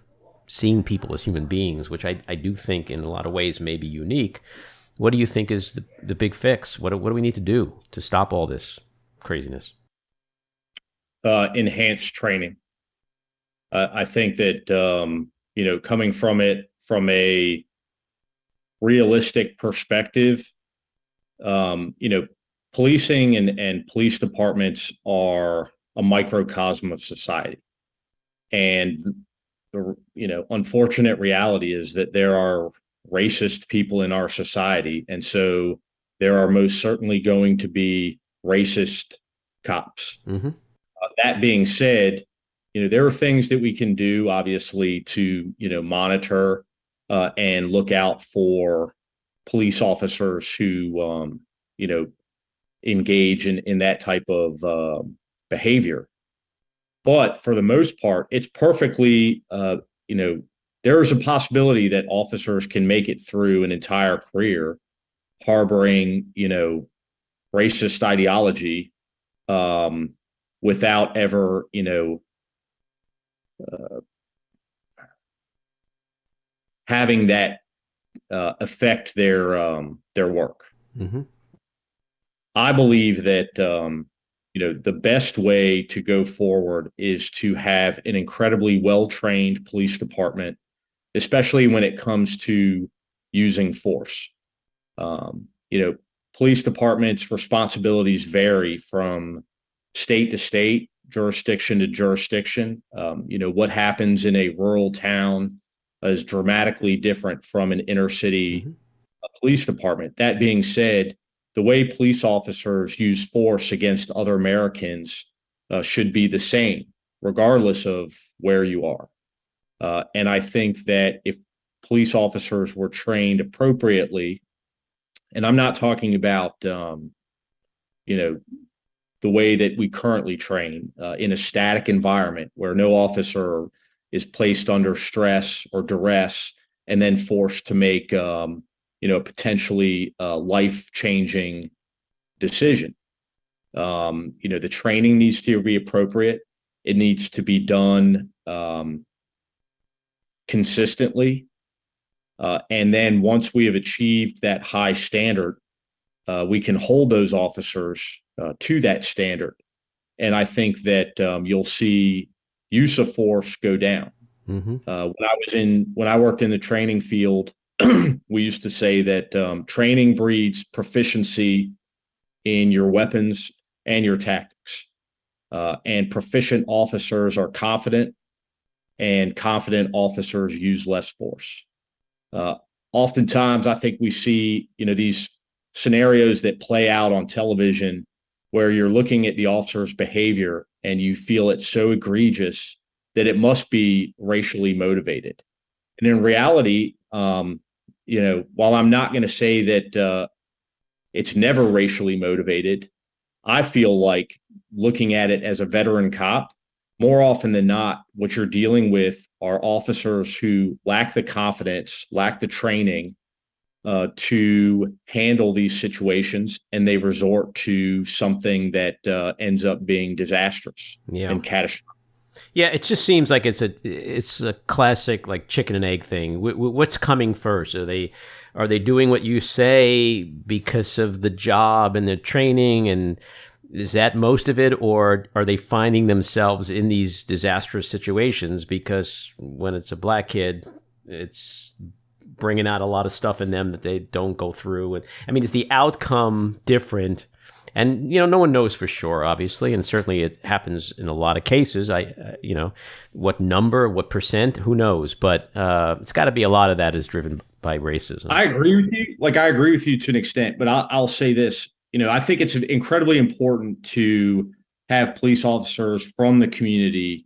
seeing people as human beings, which I do think in a lot of ways may be unique, what do you think is the big fix? What do we need to do to stop all this craziness? Enhanced training. I think that, coming from it from a realistic perspective, policing and police departments are a microcosm of society. And the, unfortunate reality is that there are racist people in our society. And so there are most certainly going to be racist cops. Mm-hmm. That being said, there are things that we can do, obviously, to, monitor and look out for police officers who, engage in that type of behavior. But for the most part, it's perfectly, there is a possibility that officers can make it through an entire career harboring, racist ideology, without ever, having that affect their work. Mm-hmm. I believe that the best way to go forward is to have an incredibly well-trained police department, especially when it comes to using force. Police departments' responsibilities vary from state to state, jurisdiction to jurisdiction. What happens in a rural town is dramatically different from an inner city police department. That being said, the way police officers use force against other Americans should be the same, regardless of where you are. And I think that if police officers were trained appropriately, and I'm not talking about, the way that we currently train in a static environment where no officer is placed under stress or duress and then forced to make, potentially life-changing decision. The training needs to be appropriate. It needs to be done consistently. And then once we have achieved that high standard, we can hold those officers to that standard. And I think that you'll see use of force go down. Mm-hmm. When I worked in the training field, we used to say that training breeds proficiency in your weapons and your tactics. And proficient officers are confident, and confident officers use less force. Oftentimes, I think we see, these scenarios that play out on television where you're looking at the officer's behavior and you feel it's so egregious that it must be racially motivated. And in reality, while I'm not going to say that it's never racially motivated, I feel like looking at it as a veteran cop, more often than not, what you're dealing with are officers who lack the confidence, lack the training to handle these situations, and they resort to something that ends up being disastrous and catastrophic. Yeah, it just seems like it's a classic like chicken and egg thing. What's coming first? Are they doing what you say because of the job and the training, and is that most of it, or are they finding themselves in these disastrous situations because when it's a black kid, it's bringing out a lot of stuff in them that they don't go through? And I mean, is the outcome different? And, no one knows for sure, obviously, and certainly it happens in a lot of cases. What number, what percent, who knows? But it's got to be a lot of that is driven by racism. I agree with you. I agree with you to an extent, but I'll say this. I think it's incredibly important to have police officers from the community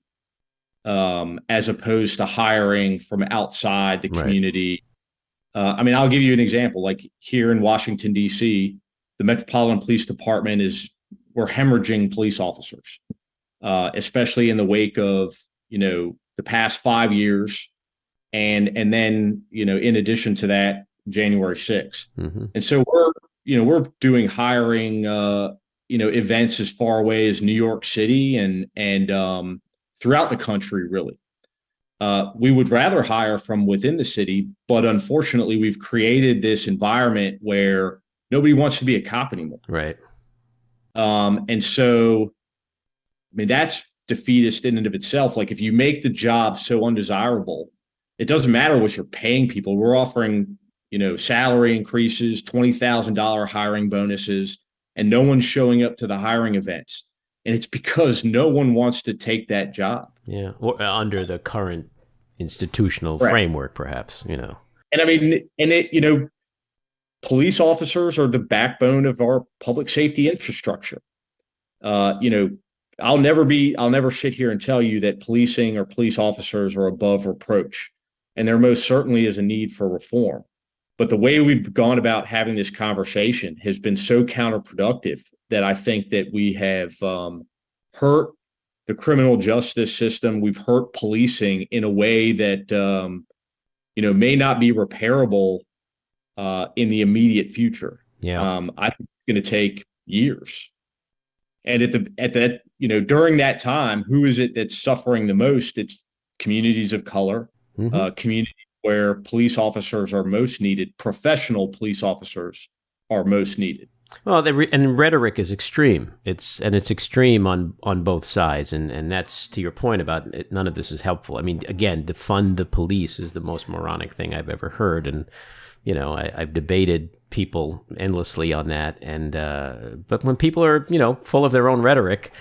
as opposed to hiring from outside the community. I'll give you an example. Like here in Washington, D.C., the Metropolitan Police Department we're hemorrhaging police officers, especially in the wake of, the past 5 years. And then, in addition to that, January 6th. Mm-hmm. And so we're doing hiring, events as far away as New York City and throughout the country, really. We would rather hire from within the city, but unfortunately, we've created this environment where nobody wants to be a cop anymore. Right. And so, that's defeatist in and of itself. Like if you make the job so undesirable, it doesn't matter what you're paying people. We're offering, salary increases, $20,000 hiring bonuses, and no one's showing up to the hiring events. And it's because no one wants to take that job. Yeah. Or under the current institutional framework, perhaps, And police officers are the backbone of our public safety infrastructure. I'll never sit here and tell you that policing or police officers are above reproach. And there most certainly is a need for reform. But the way we've gone about having this conversation has been so counterproductive that I think that we have hurt the criminal justice system. We've hurt policing in a way that, may not be repairable in the immediate future. Yeah. I think it's going to take years. And at that, during that time, who is it that's suffering the most? It's communities of color, communities where police officers are most needed, professional police officers are most needed. Well, and rhetoric is extreme. It's extreme on both sides, and that's to your point about none of this is helpful. I mean, again, defund the police is the most moronic thing I've ever heard, and I've debated people endlessly on that. And but when people are full of their own rhetoric,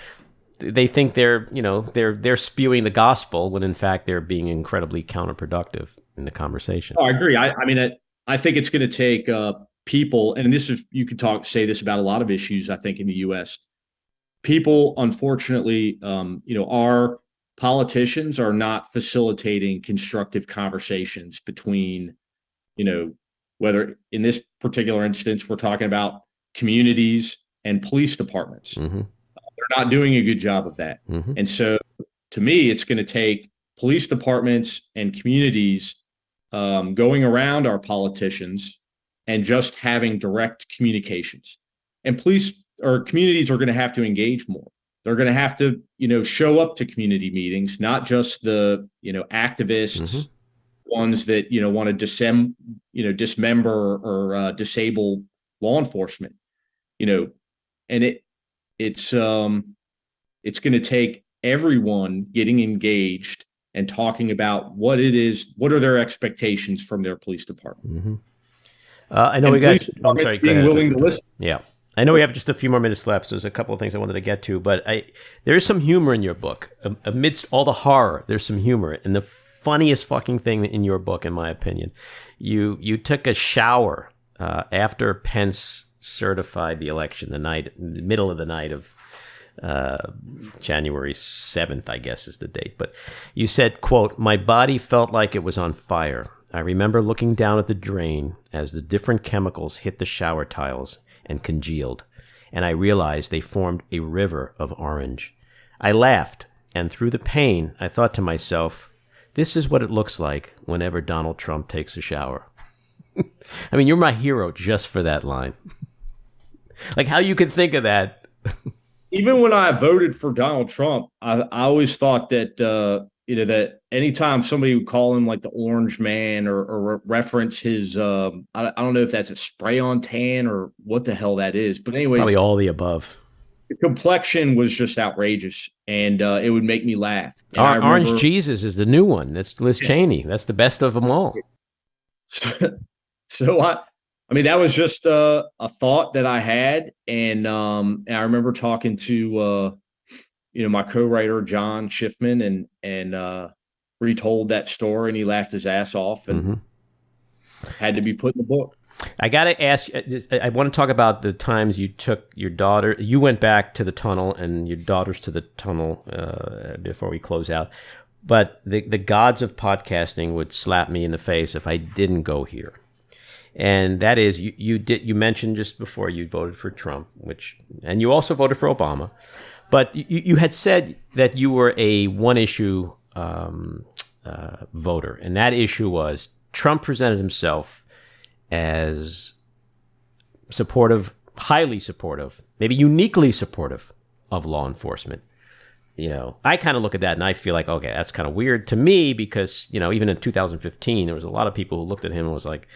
they think they're spewing the gospel when in fact they're being incredibly counterproductive in the conversation. Oh, I agree. I mean, I think it's going to take people, and this is, you could say this about a lot of issues, I think, in the U.S. People, unfortunately, our politicians are not facilitating constructive conversations between, whether in this particular instance, we're talking about communities and police departments. They're not doing a good job of that. And so to me, it's going to take police departments and communities going around our politicians and just having direct communications. And police or communities are going to have to engage more. They're going to have to, show up to community meetings, not just the, activists, ones that, want to dismember or disable law enforcement, and it's going to take everyone getting engaged and talking about what are their expectations from their police department. I know we got. I'm sorry. Being willing to listen. Yeah, I know we have just a few more minutes left. So there's a couple of things I wanted to get to, but there is some humor in your book. Amidst all the horror, there's some humor, and the funniest fucking thing in your book, in my opinion, you took a shower after Pence certified the election, middle of the night of January 7th, I guess is the date. But you said, quote, "My body felt like it was on fire. I remember looking down at the drain as the different chemicals hit the shower tiles and congealed, and I realized they formed a river of orange. I laughed, and through the pain, I thought to myself, this is what it looks like whenever Donald Trump takes a shower." I mean, you're my hero just for that line. Like, how you could think of that. Even when I voted for Donald Trump, I always thought that, that anytime somebody would call him like the Orange Man or reference his, I don't know if that's a spray on tan or what the hell that is. But anyways, probably all the above. The complexion was just outrageous, and it would make me laugh. Orange Jesus is the new one. That's Liz Cheney. That's the best of them all. So I mean, that was just a thought that I had, and I remember talking to my co-writer John Schiffman, and retold that story, and he laughed his ass off, and had to be put in the book. I got to ask, I want to talk about the times you took your daughter, you went back to the tunnel and your daughters to the tunnel before we close out. But the gods of podcasting would slap me in the face if I didn't go here. And that is, you mentioned just before you voted for Trump, and you also voted for Obama. But you had said that you were a one-issue voter. And that issue was Trump presented himself as supportive, highly supportive, maybe uniquely supportive of law enforcement. I kind of look at that and I feel like, okay, that's kind of weird to me because, even in 2015, there was a lot of people who looked at him and was like,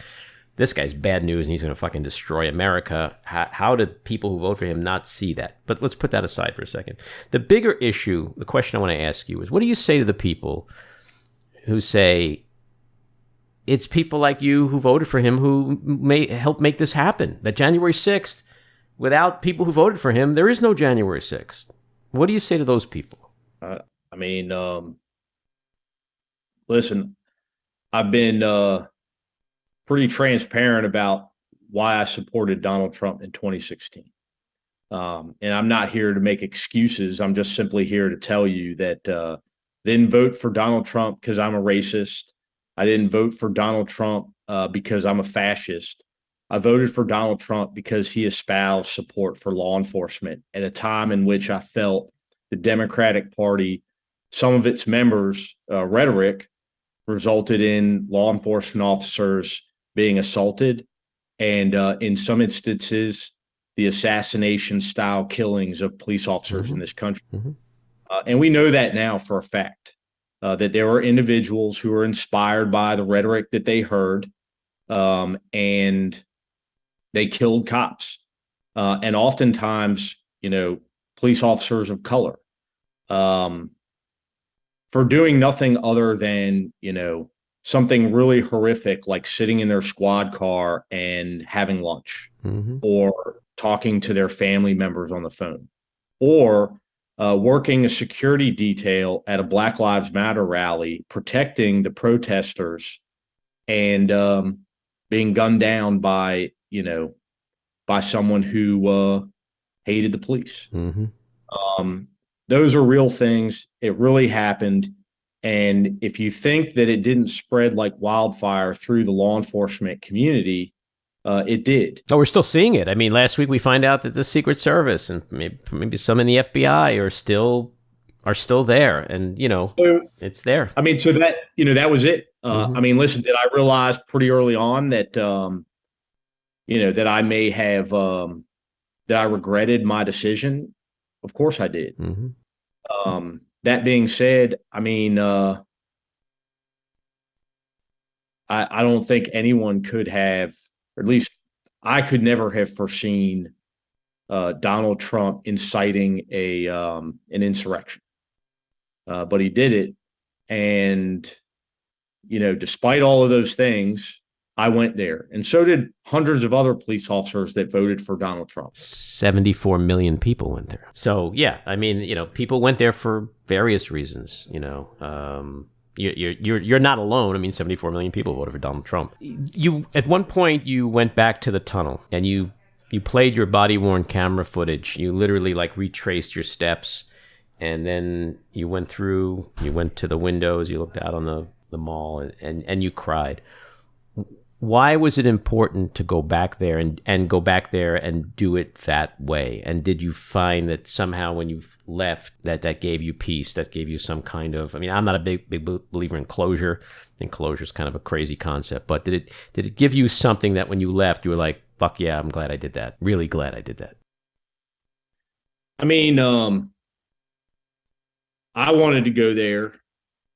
this guy's bad news and he's going to fucking destroy America. How did people who vote for him not see that? But let's put that aside for a second. The bigger issue, the question I want to ask you is, what do you say to the people who say, it's people like you who voted for him who may help make this happen? That January 6th, without people who voted for him, there is no January 6th. What do you say to those people? Listen, I've been pretty transparent about why I supported Donald Trump in 2016. And I'm not here to make excuses. I'm just simply here to tell you that didn't vote for Donald Trump because I'm a racist. I didn't vote for Donald Trump because I'm a fascist. I voted for Donald Trump because he espoused support for law enforcement at a time in which I felt the Democratic Party, some of its members' rhetoric resulted in law enforcement officers being assaulted and in some instances, the assassination-style killings of police officers in this country. And we know that now for a fact, that there were individuals who were inspired by the rhetoric that they heard, and they killed cops. And oftentimes, police officers of color, for doing nothing other than, something really horrific, like sitting in their squad car and having lunch, or talking to their family members on the phone, or working a security detail at a Black Lives Matter rally, protecting the protesters, and being gunned down by someone who hated the police. Those are real things. It really happened. And if you think that it didn't spread like wildfire through the law enforcement community, it did. Oh, we're still seeing it. I mean, last week we find out that the Secret Service and maybe some in the FBI are still there, and it's there. I mean, so that that was it. I mean, listen, did I realize pretty early on that that I may have that I regretted my decision? Of course, I did. That being said, I mean, I don't think anyone could have, or at least I could never have foreseen Donald Trump inciting an insurrection. But he did it. And, despite all of those things, I went there. And so did hundreds of other police officers that voted for Donald Trump. 74 million people went there. So, yeah, I mean, people went there for various reasons, You're not alone. I mean, 74 million people voted for Donald Trump. You, at one point, you went back to the tunnel and you played your body-worn camera footage. You literally retraced your steps, and then you went to the windows, you looked out on the mall, and you cried. Why was it important to go back there and go back there and do it that way? And did you find that somehow when you left that gave you peace, that gave you some kind of, I mean, I'm not a big believer in closure. I think closure is kind of a crazy concept, but did it give you something that when you left, you were like, fuck yeah, I'm glad I did that. Really glad I did that. I mean, I wanted to go there.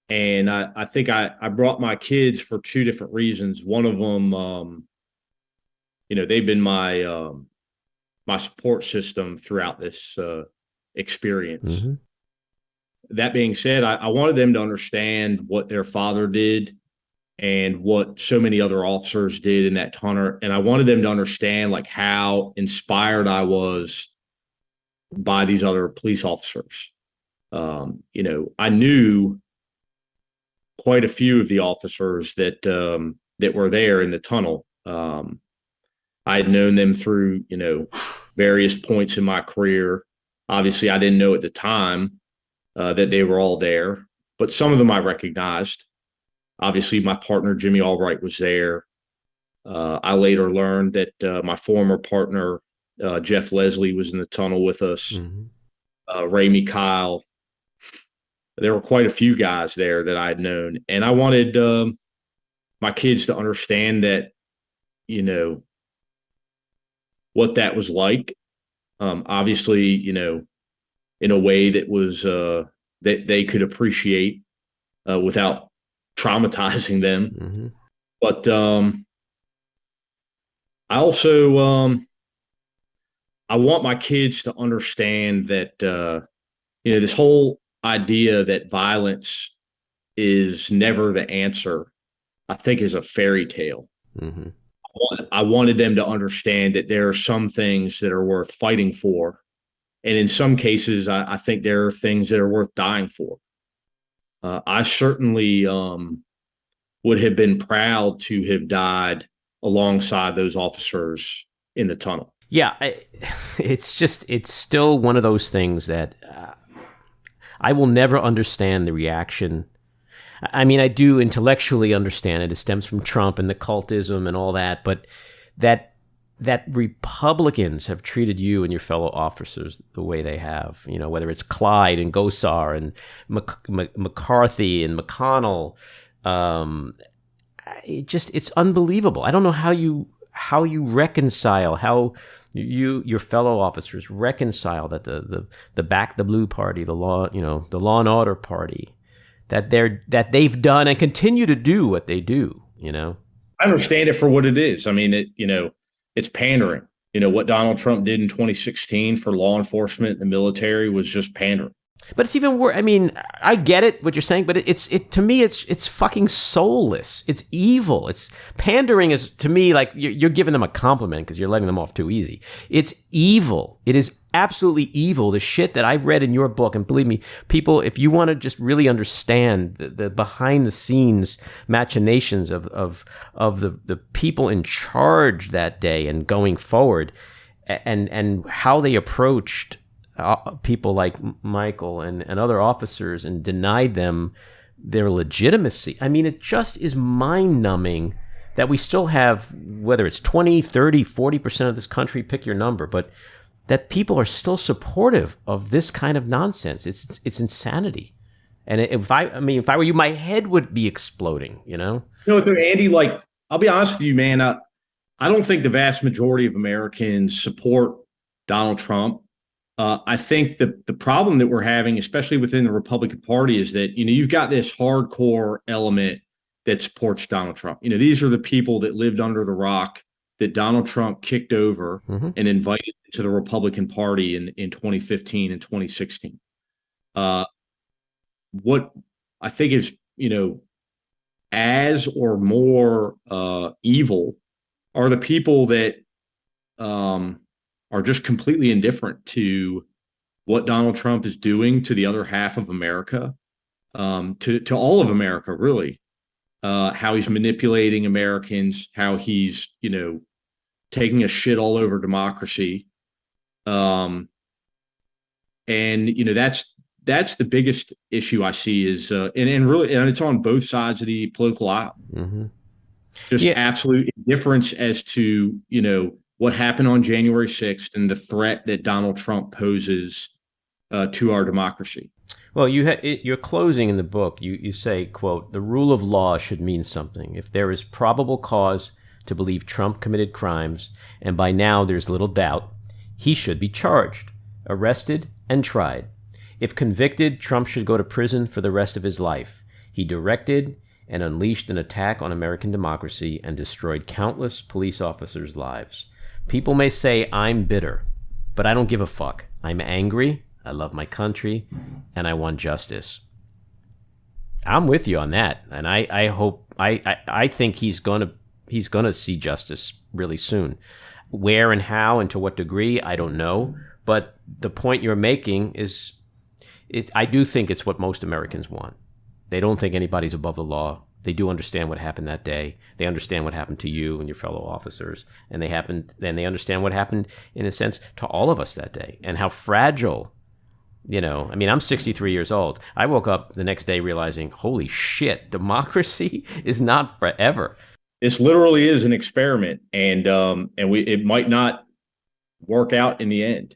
And I think I brought my kids for two different reasons. One of them, they've been my support system throughout this experience. That being said, I wanted them to understand what their father did and what so many other officers did in that tunnel. And I wanted them to understand how inspired I was by these other police officers. I knew quite a few of the officers that were there in the tunnel. I had known them through, various points in my career. Obviously, I didn't know at the time that they were all there, but some of them I recognized. Obviously, my partner, Jimmy Albright, was there. I later learned that my former partner, Jeff Leslie, was in the tunnel with us. Ramey Kyle. There were quite a few guys there that I had known, and I wanted my kids to understand that, what that was like. Obviously, in a way that was that they could appreciate without traumatizing them. But I also I want my kids to understand that this whole idea that violence is never the answer, I think, is a fairy tale. I wanted them to understand that there are some things that are worth fighting for. And in some cases, I think there are things that are worth dying for. I certainly would have been proud to have died alongside those officers in the tunnel. Yeah, it's still one of those things that I will never understand the reaction. I mean, I do intellectually understand it. It stems from Trump and the cultism and all that, but that Republicans have treated you and your fellow officers the way they have, whether it's Clyde and Gosar and McCarthy and McConnell, it's unbelievable. I don't know how how you reconcile, how your fellow officers reconcile that the Back the Blue Party, the law and order party, that they've done and continue to do what they do. I understand it for what it is. I mean, it's pandering. What Donald Trump did in 2016 for law enforcement and the military was just pandering. But it's even worse. I mean, I get it, what you're saying, but to me, it's fucking soulless. It's evil. It's pandering is, to me, like you're giving them a compliment because you're letting them off too easy. It's evil. It is absolutely evil. The shit that I've read in your book, and believe me, people, if you want to just really understand the behind the scenes machinations of the people in charge that day and going forward, and how they approached people like Michael and other officers and denied them their legitimacy. I mean, it just is mind-numbing that we still have, whether it's 20, 30, 40% of this country, pick your number, but that people are still supportive of this kind of nonsense. It's insanity. And if I were you, my head would be exploding, Andy, I'll be honest with you, man, I don't think the vast majority of Americans support Donald Trump. I think the problem that we're having, especially within the Republican Party, is that, you've got this hardcore element that supports Donald Trump. These are the people that lived under the rock that Donald Trump kicked over and invited to the Republican Party in 2015 and 2016. What I think is, as or more evil are the people that are just completely indifferent to what Donald Trump is doing to the other half of America, to all of America, really. How he's manipulating Americans, how he's, taking a shit all over democracy. And, that's the biggest issue I see is, and it's on both sides of the political aisle. Just absolute indifference as to, what happened on January 6th and the threat that Donald Trump poses to our democracy. Well, you're closing in the book. You say, quote, "The rule of law should mean something. If there is probable cause to believe Trump committed crimes, and by now there's little doubt, he should be charged, arrested, and tried. If convicted, Trump should go to prison for the rest of his life. He directed and unleashed an attack on American democracy and destroyed countless police officers' lives. People may say I'm bitter, but I don't give a fuck. I'm angry, I love my country, and I want justice." I'm with you on that, and I hope I think he's gonna see justice really soon. Where and how and to what degree, I don't know. But the point you're making is, I do think it's what most Americans want. They don't think anybody's above the law. They do understand what happened that day. They understand what happened to you and your fellow officers, and they understand what happened, in a sense, to all of us that day, and how fragile. I'm 63 years old. I woke up the next day realizing, holy shit, democracy is not forever. This literally is an experiment, and it might not work out in the end.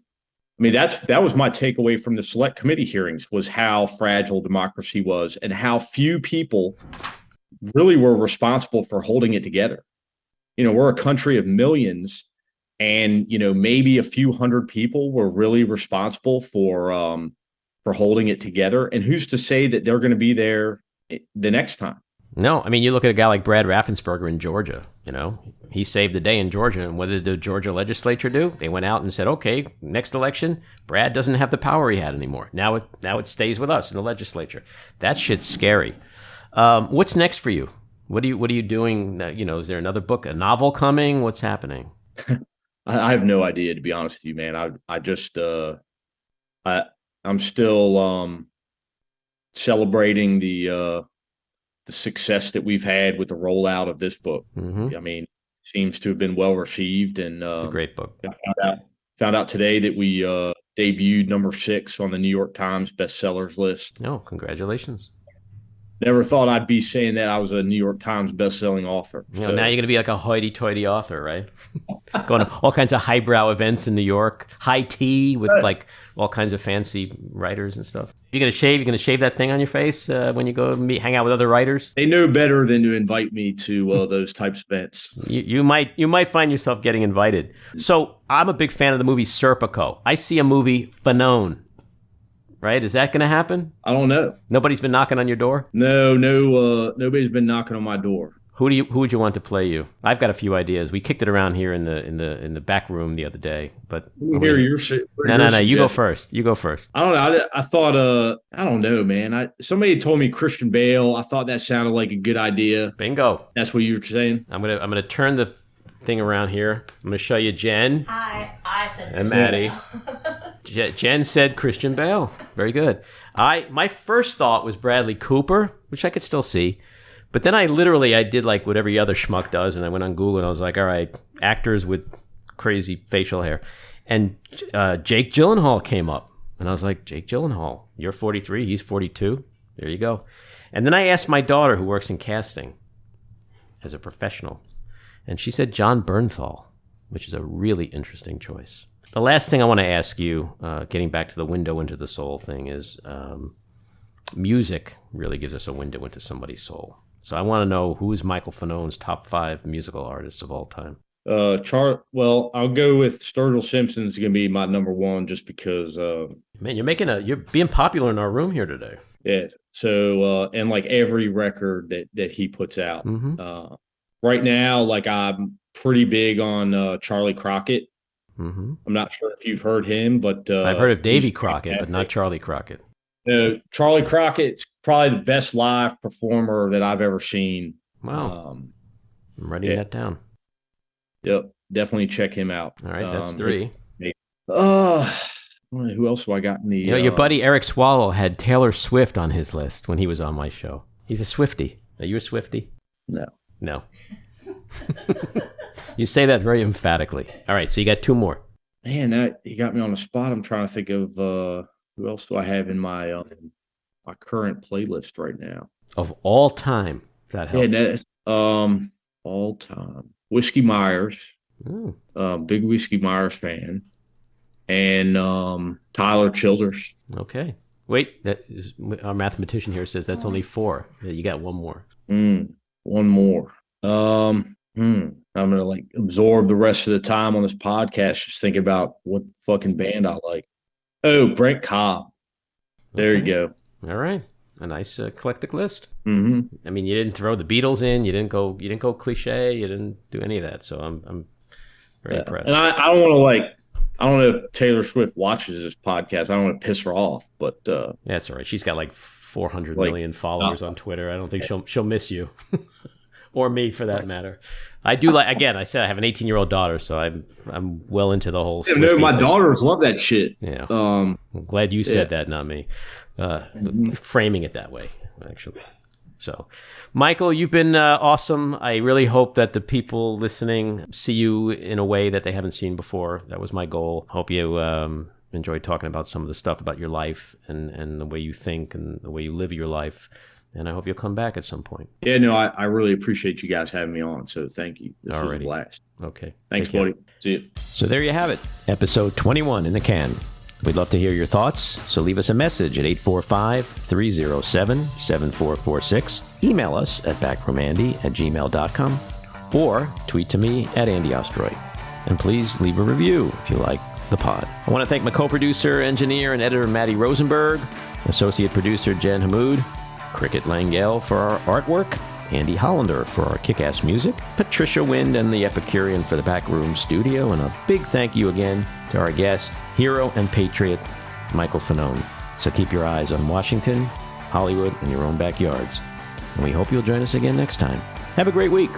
I mean, that was my takeaway from the select committee hearings, was how fragile democracy was and how few people really were responsible for holding it together. We're a country of millions, and maybe a few hundred people were really responsible for holding it together. And who's to say that they're going to be there the next time? No, I mean, you look at a guy like Brad Raffensperger in Georgia, he saved the day in Georgia. And what did the Georgia legislature do? They went out and said, okay, next election, Brad doesn't have the power he had anymore. Now it stays with us in the legislature. That shit's scary. What's next for you? What are you doing? Is there another book, a novel coming? What's happening? I have no idea, to be honest with you, man. I'm still celebrating the success that we've had with the rollout of this book. I mean, it seems to have been well received, and it's a great book. Found out today that we debuted number 6 on the New York Times bestsellers list. Oh, congratulations. Never thought I'd be saying that I was a New York Times bestselling author. Now you're going to be like a hoity-toity author, right? Going to all kinds of highbrow events in New York, high tea with like all kinds of fancy writers and stuff. You're gonna shave that thing on your face when you go hang out with other writers. They know better than to invite me to those types of events. You might find yourself getting invited. So I'm a big fan of the movie Serpico. I see a movie Fanone. Right? Is that going to happen? I don't know. Nobody's been knocking on your door? No. Nobody's been knocking on my door. Who would you want to play you? I've got a few ideas. We kicked it around here in the back room the other day, but No. You go first. You go first. I don't know. I thought I don't know, man. Somebody told me Christian Bale. I thought that sounded like a good idea. Bingo. That's what you were saying. I'm gonna turn the thing around here. I'm gonna show you Jen. I said and Maddie. Jen said Christian Bale. Very good. My first thought was Bradley Cooper, which I could still see. But then I did like what every other schmuck does, and I went on Google and I was like, all right, actors with crazy facial hair. And Jake Gyllenhaal came up. And I was like, Jake Gyllenhaal, you're 43, he's 42. There you go. And then I asked my daughter, who works in casting as a professional, and she said John Bernthal, which is a really interesting choice. The last thing I want to ask you, getting back to the window into the soul thing, is music really gives us a window into somebody's soul. So I want to know, who is Michael Fanone's top 5 musical artists of all time? Well, I'll go with Sturgill Simpson's going to be my number 1, just because. Man, you're being popular in our room here today. Yeah. So and like every record that he puts out. Mm-hmm. Right now, like I'm pretty big on Charlie Crockett. Mm-hmm. I'm not sure if you've heard him, but I've heard of Davy Crockett, but not Charlie Crockett. Charlie Crockett's probably the best live performer that I've ever seen. Wow. I'm writing that down. Yep, definitely check him out. All right, that's 3. Who else do I got in the? Your buddy Eric Swallow had Taylor Swift on his list when he was on my show. He's a Swiftie. Are you a Swiftie? No. You say that very emphatically. All right, so you got 2 more. Man, you got me on the spot. I'm trying to think of who else do I have in my current playlist right now. Of all time, if that helps. Yeah, that's all time. Whiskey Myers. Big Whiskey Myers fan. And Tyler Childers. Okay. Wait, our mathematician here says that's only 4. You got 1 more. 1 more. I'm gonna like absorb the rest of the time on this podcast just thinking about what fucking band I like. Oh, Brent Cobb. There you go. All right, a nice eclectic list. Mm-hmm. I mean, you didn't throw the Beatles in. You didn't go cliche. You didn't do any of that. So I'm very impressed. And I don't want to I don't know if Taylor Swift watches this podcast. I don't want to piss her off, but that's all right. She's got like 400 million followers on Twitter. I don't think she'll miss you. Or me, for that matter. I do I said I have an 18-year-old daughter, so I'm well into the whole. No, my daughters love that shit. Yeah. I'm glad you said that, not me. Framing it that way, actually. So, Michael, you've been awesome. I really hope that the people listening see you in a way that they haven't seen before. That was my goal. Hope you enjoyed talking about some of the stuff about your life and the way you think and the way you live your life. And I hope you'll come back at some point. Yeah, no, I really appreciate you guys having me on. So thank you. This was a blast. Okay. Thanks, buddy. See you. So there you have it. Episode 21 in the can. We'd love to hear your thoughts, so leave us a message at 845-307-7446. Email us at backroomandy@gmail.com or tweet to me at Andy Ostroy. And please leave a review if you like the pod. I want to thank my co-producer, engineer, and editor, Maddie Rosenberg, associate producer, Jen Hammoud, Cricket Langell for our artwork, Andy Hollander for our kick-ass music, Patricia Wind and the Epicurean for the backroom studio, and a big thank you again to our guest, hero and patriot, Michael Fanone. So keep your eyes on Washington, Hollywood, and your own backyards. And we hope you'll join us again next time. Have a great week.